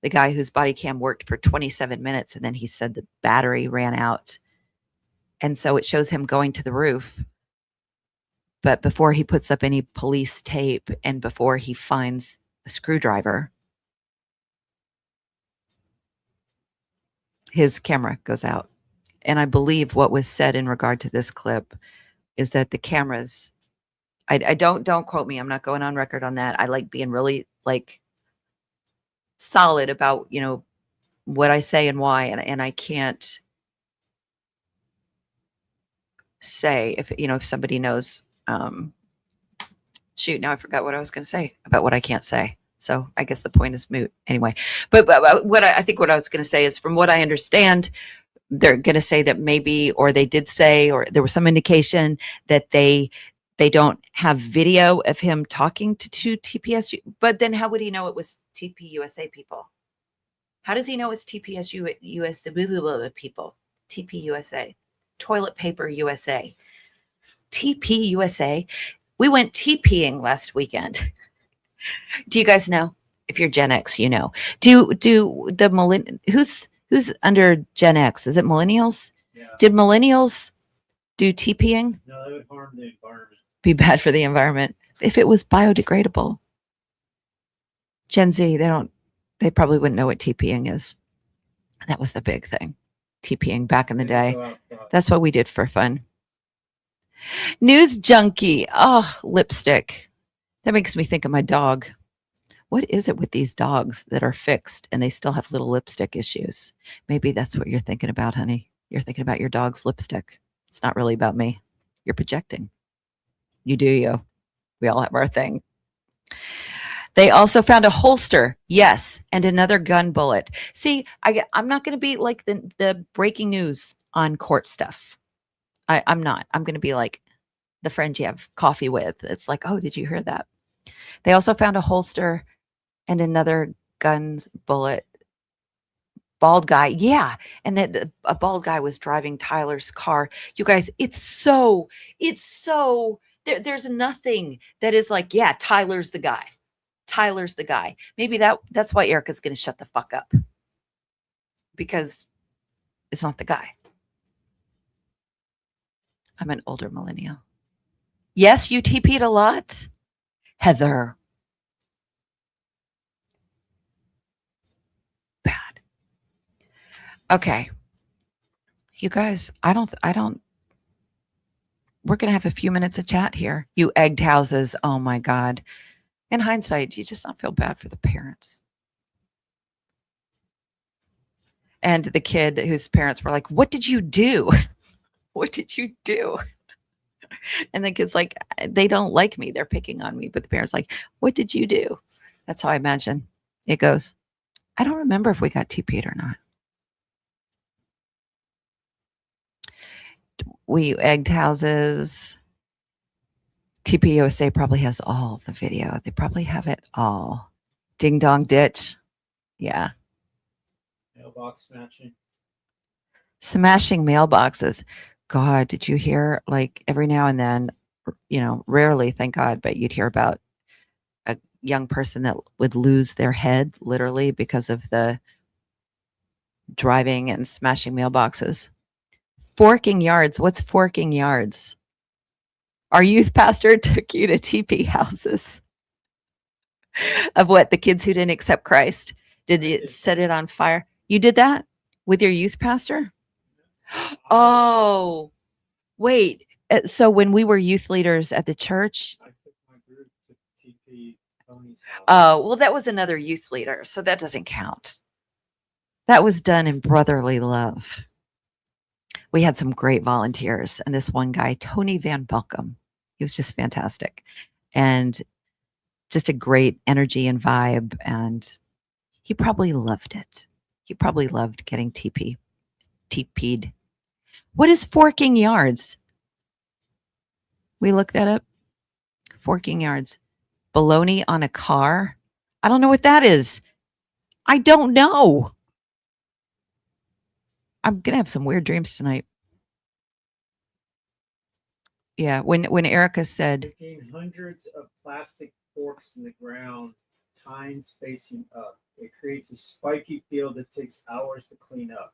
the guy whose body cam worked for 27 minutes. And then he said the battery ran out. And so it shows him going to the roof. But before he puts up any police tape and before he finds a screwdriver, his camera goes out. And I believe what was said in regard to this clip is that the cameras, I don't quote me. I'm not going on record on that. I like being really solid about, what I say and why. And I can't say if somebody knows, shoot, now I forgot what I was going to say about what I can't say. So I guess the point is moot anyway. But what I think what I was going to say is, from what I understand, they're going to say that maybe, or they did say, or there was some indication that they don't have video of him talking to TPSU. But then how would he know it was TPUSA people? How does he know it's TPUSA people? TPUSA, Toilet Paper USA, TPUSA. We went TPing last weekend. Do you guys know? If you're Gen X, you know. Do the who's under Gen X? Is it millennials? Yeah. Did millennials do TPing? No, that would harm the environment. Be bad for the environment. If it was biodegradable. Gen Z, they probably wouldn't know what TPing is. That was the big thing. TPing back in the day. That's what we did for fun. News junkie. Oh, lipstick. That makes me think of my dog. What is it with these dogs that are fixed and they still have little lipstick issues? Maybe that's what you're thinking about, honey. You're thinking about your dog's lipstick. It's not really about me. You're projecting. You do you. We all have our thing. They also found a holster, yes, and another gun bullet. See, I'm not going to be like the breaking news on court stuff. I'm not. I'm going to be like the friend you have coffee with. It's like, oh, did you hear that? They also found a holster and another gun bullet. Bald guy, yeah, and that a bald guy was driving Tyler's car. You guys, it's so. There's nothing that is like, yeah, Tyler's the guy. Tyler's the guy. Maybe that's why Erica's going to shut the fuck up, because it's not the guy. I'm an older millennial. Yes, you TP'd a lot, Heather. Bad. Okay. You guys, we're going to have a few minutes of chat here. You egged houses. Oh my God. In hindsight, you just not feel bad for the parents. And the kid whose parents were like, what did you do? What did you do? And the kid's like, they don't like me. They're picking on me. But the parents like, what did you do? That's how I imagine it goes. I don't remember if we got TP'd or not. We egged houses. TPUSA probably has all the video. They probably have it all. Ding dong ditch. Yeah. Mailbox snatching. Smashing mailboxes. God, did you hear, like, every now and then, rarely, thank God, but you'd hear about a young person that would lose their head literally because of the driving and smashing mailboxes. Forking yards. What's forking yards? Our youth pastor took you to TP houses. Of what? The kids who didn't accept Christ? Did you set it on fire? You did that with your youth pastor? Oh, wait. So when we were youth leaders at the church, I took my group to TP Tony's house. oh, well, that was another youth leader. So that doesn't count. That was done in brotherly love. We had some great volunteers. And this one guy, Tony Van Belkom, he was just fantastic. And just a great energy and vibe. And he probably loved it. He probably loved getting TP'd. What is forking yards? We look that up. Forking yards. Baloney on a car. I don't know what that is. I don't know. I'm going to have some weird dreams tonight. Yeah, when Erica said, Sticking hundreds of plastic forks in the ground, tines facing up. It creates a spiky field that takes hours to clean up.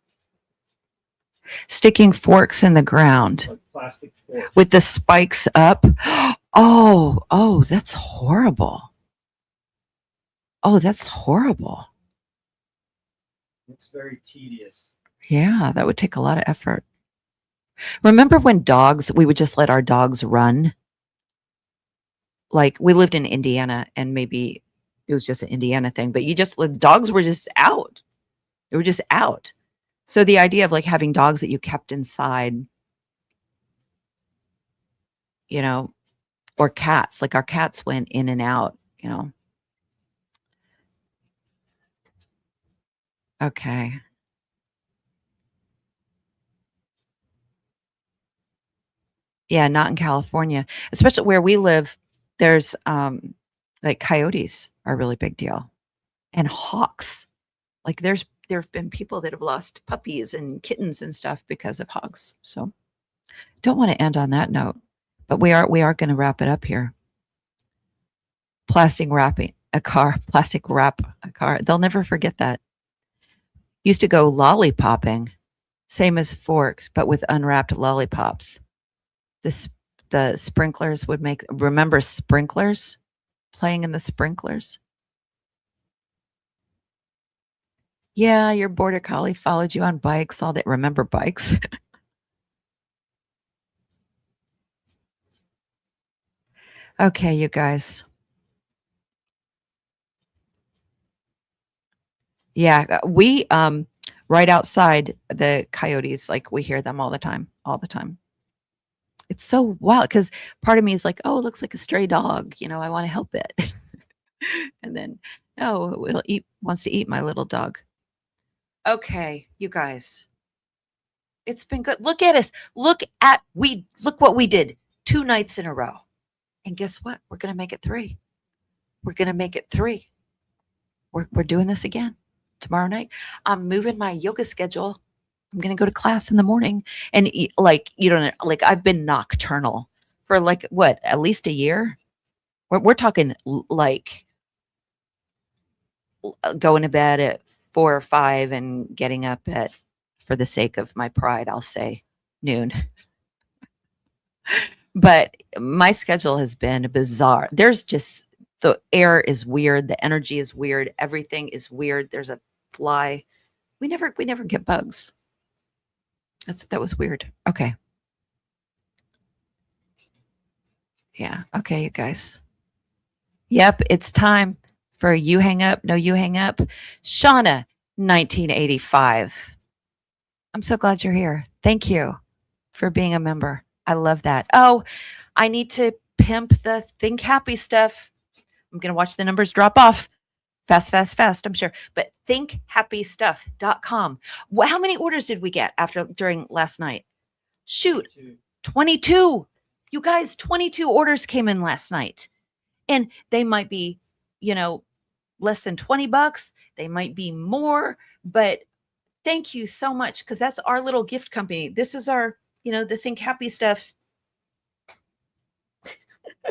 sticking forks in the ground Like plastic forks. with the spikes up. Oh, that's horrible. Oh, that's horrible. It's very tedious. Yeah, that would take a lot of effort. Remember when we would just let our dogs run? Like, we lived in Indiana, and maybe it was just an Indiana thing, but dogs were just out. They were just out. So the idea of like having dogs that you kept inside, or cats, like our cats went in and out, Okay. Yeah, not in California, especially where we live. There's like coyotes are a really big deal, and hawks. Like there have been people that have lost puppies and kittens and stuff because of hogs. So don't want to end on that note, but we are going to wrap it up here. Plastic wrap a car. They'll never forget that. Used to go lollipopping, same as forks, but with unwrapped lollipops. The sprinklers would remember sprinklers? Playing in the sprinklers? Yeah, your border collie followed you on bikes all day. Remember bikes? Okay, you guys. Yeah, we right outside the coyotes, like we hear them all the time. It's so wild because part of me is like, oh, it looks like a stray dog. I want to help it. And then, no, wants to eat my little dog. Okay, you guys. It's been good. Look at us. Look what we did 2 nights in a row. And guess what? We're going to make it 3. We're going to make it 3. We're doing this again tomorrow night. I'm moving my yoga schedule. I'm going to go to class in the morning and I've been nocturnal for at least a year. We're talking like going to bed at 4 or 5 and getting up at, for the sake of my pride, I'll say noon. But my schedule has been bizarre. There's just, the air is weird, the energy is weird, everything is weird. There's a fly. We never get bugs. That was weird. Okay. Yeah. Okay, you guys. Yep, it's time for You Hang Up, No You Hang Up. Shauna, 1985. I'm so glad you're here. Thank you for being a member. I love that. Oh, I need to pimp the Think Happy stuff. I'm going to watch the numbers drop off. Fast, I'm sure. But thinkhappystuff.com. Well, how many orders did we get during last night? Shoot, 22. You guys, 22 orders came in last night. And they might be, less than $20. They might be more, but thank you so much, because that's our little gift company. This is our, the Think Happy stuff.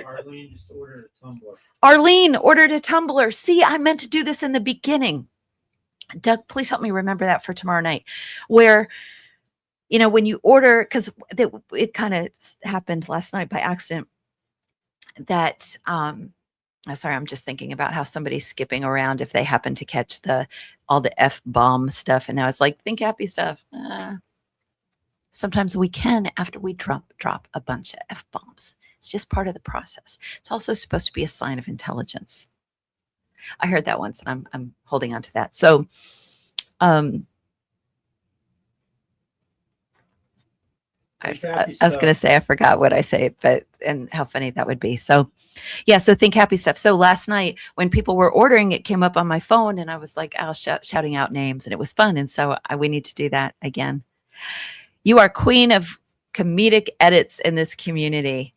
Arlene just ordered a tumbler. Arlene ordered a tumbler. See, I meant to do this in the beginning. Doug, please help me remember that for tomorrow night, where, when you order, because it kind of happened last night by accident, that, sorry, I'm just thinking about how somebody's skipping around if they happen to catch all the F-bomb stuff. And now it's like, Think Happy stuff. Sometimes we can after we drop a bunch of F-bombs. It's just part of the process. It's also supposed to be a sign of intelligence. I heard that once, and I'm holding on to that. So, I was going to say, I forgot what I say, and how funny that would be. So, yeah, so Think Happy stuff. So last night when people were ordering, it came up on my phone, and I was like, shouting out names, and it was fun. And so we need to do that again. You are queen of comedic edits in this community.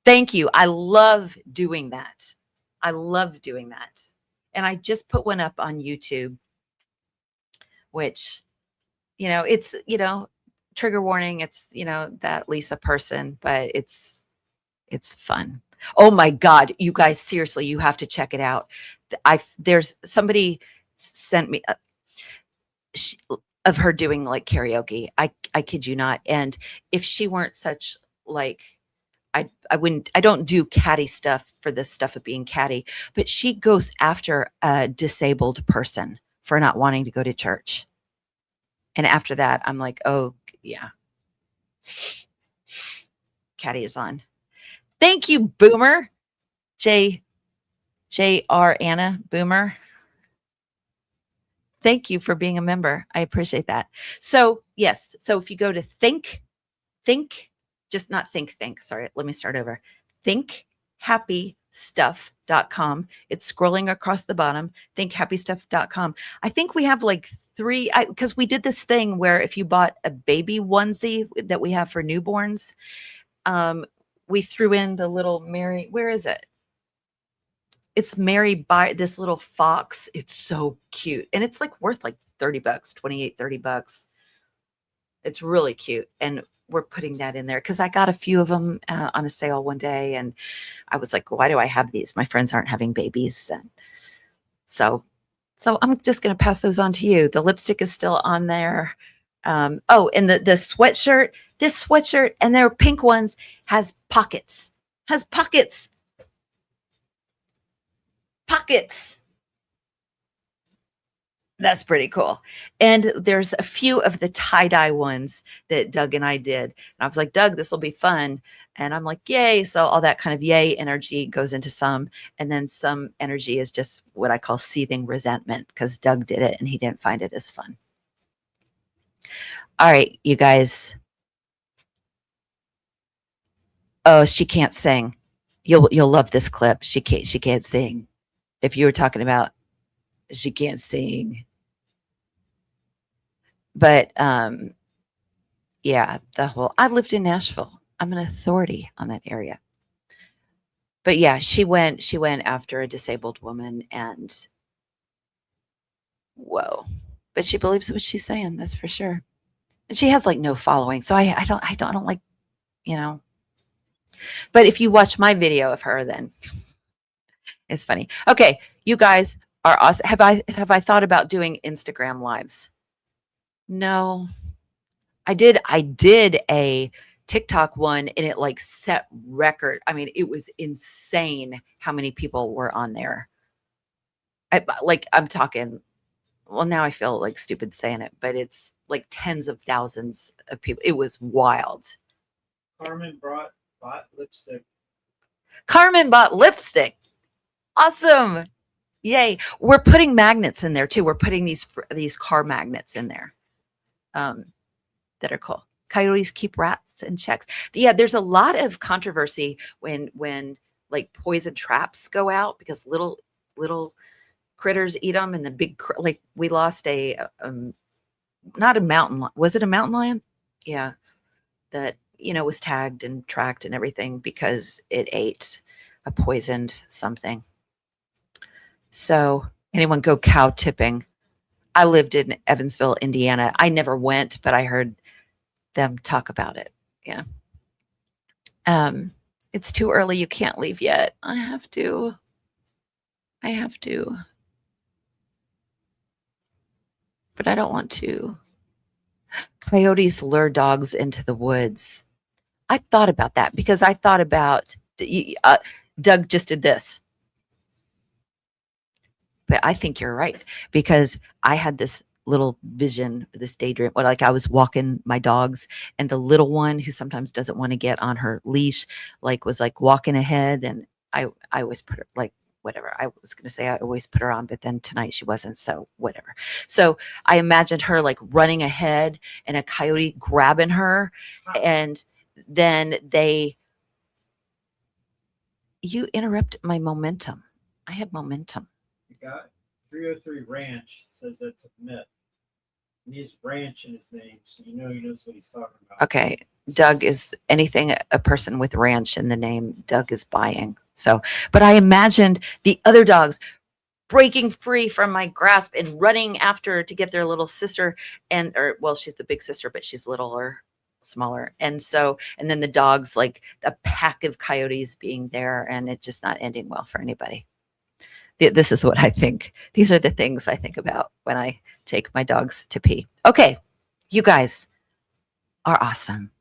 Thank you. I love doing that. And I just put one up on YouTube, which, it's, trigger warning. It's, that Lisa person, but it's fun. Oh my God, you guys, seriously, you have to check it out. There's somebody sent me of her doing like karaoke. I kid you not. And if she weren't such like, I don't do catty stuff for the stuff of being catty, but she goes after a disabled person for not wanting to go to church. And after that, I'm like, oh yeah. Catty is on. Thank you, Boomer. J.R. Anna Boomer. Thank you for being a member. I appreciate that. So yes. So if you go to just not think, sorry, let me start over. thinkhappystuff.com. It's scrolling across the bottom, thinkhappystuff.com. I think we have like 3, because we did this thing where if you bought a baby onesie that we have for newborns, we threw in the little Mary, where is it? It's Mary by this little fox. It's so cute. And it's like worth like $30, $28-30. It's really cute. And we're putting that in there because I got a few of them on a sale one day, and I was like, why do I have these? My friends aren't having babies. And so I'm just going to pass those on to you. The lipstick is still on there. And the sweatshirt, this sweatshirt, and their pink ones has pockets. That's pretty cool. And there's a few of the tie-dye ones that Doug and I did. And I was like, Doug, this will be fun. And I'm like, yay. So all that kind of yay energy goes into some. And then some energy is just what I call seething resentment, because Doug did it and he didn't find it as fun. All right, you guys. Oh, she can't sing. You'll love this clip. She can't sing. If you were talking about she can't sing. But yeah, I lived in Nashville. I'm an authority on that area. But yeah, she went after a disabled woman, and whoa. But she believes what she's saying, that's for sure. And she has like no following. So I don't like, But if you watch my video of her, then it's funny. Okay, you guys, are awesome. Have I thought about doing Instagram lives? No. I did a TikTok one and it like set record. I mean, it was insane how many people were on there. I'm talking, well, now I feel like stupid saying it, but it's like tens of thousands of people. It was wild. Carmen bought lipstick. Carmen bought lipstick. Awesome. Yay. We're putting magnets in there too. We're putting these car magnets in there. That are cool. Coyotes keep rats in checks. Yeah, there's a lot of controversy when like poison traps go out because little critters eat them, and the big like we lost a not a mountain. Was it a mountain lion? Yeah, that was tagged and tracked and everything because it ate a poisoned something. So anyone go cow tipping? I lived in Evansville, Indiana. I never went, but I heard them talk about it. Yeah. It's too early. You can't leave yet. I have to. But I don't want to. Coyotes lure dogs into the woods. I thought about that because I thought about Doug just did this. But I think you're right because I had this little vision, this daydream, or like I was walking my dogs and the little one who sometimes doesn't want to get on her leash, was walking ahead. And I always put her whatever. I was going to say I always put her on, but then tonight she wasn't. So whatever. So I imagined her running ahead and a coyote grabbing her. And then you interrupt my momentum. I had momentum. You got 303 Ranch says that's a myth. He has ranch in his name, so he knows what he's talking about. Okay. Doug is anything a person with ranch in the name, Doug is buying. So, but I imagined the other dogs breaking free from my grasp and running after to get their little sister she's the big sister, but she's littler, smaller. And then the dogs, like a pack of coyotes being there, and it just not ending well for anybody. This is what I think. These are the things I think about when I take my dogs to pee. Okay. You guys are awesome.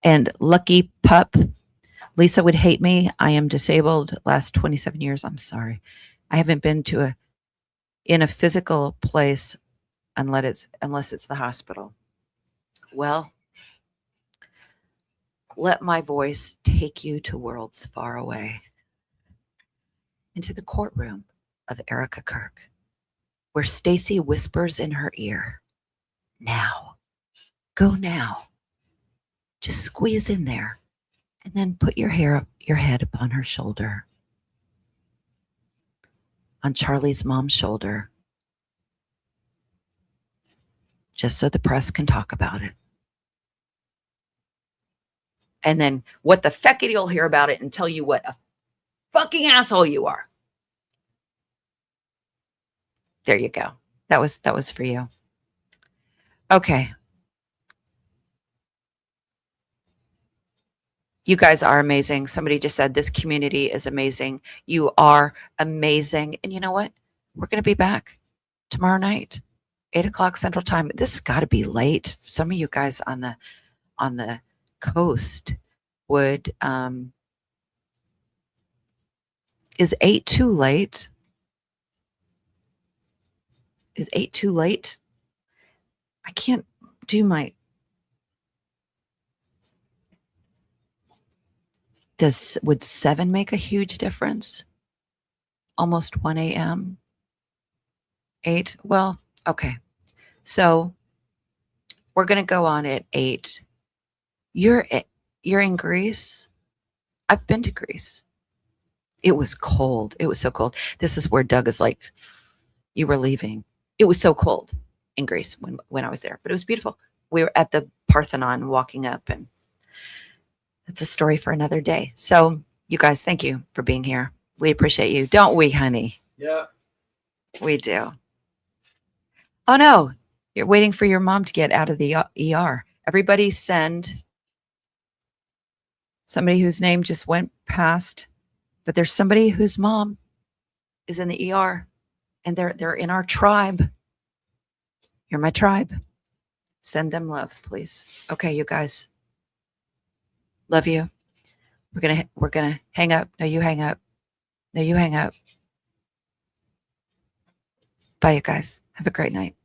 And lucky pup, Lisa would hate me. I am disabled last 27 years. I'm sorry. I haven't been in a physical place unless it's the hospital. Well, let my voice take you to worlds far away. Into the courtroom of Erica Kirk, where Stacy whispers in her ear, "Now, go now. Just squeeze in there, and then put your head upon her shoulder, on Charlie's mom's shoulder, just so the press can talk about it. And then what the feckity you'll hear about it and tell you what a fucking asshole you are." There you go. That was for you. Okay. You guys are amazing. Somebody just said this community is amazing. You are amazing. And you know what? We're going to be back tomorrow night, 8:00 Central Time. This has got to be late. Some of you guys on the coast would, is 8 too late? Is 8 too late? I can't do would 7 make a huge difference? Almost 1 a.m. 8? Well, okay. So we're going to go on at 8. You're in Greece? I've been to Greece. It was cold. It was so cold. This is where Doug is like, you were leaving. It was so cold in Greece when I was there, but it was beautiful. We were at the Parthenon walking up, and it's a story for another day. So you guys, thank you for being here. We appreciate you. Don't we, honey? Yeah. We do. Oh no, you're waiting for your mom to get out of the ER. Everybody send somebody whose name just went past, but there's somebody whose mom is in the ER, and they're in our tribe. You're my tribe. Send them love, please. Okay, you guys. Love you. We're gonna hang up. No, you hang up. No, you hang up. Bye, you guys. Have a great night.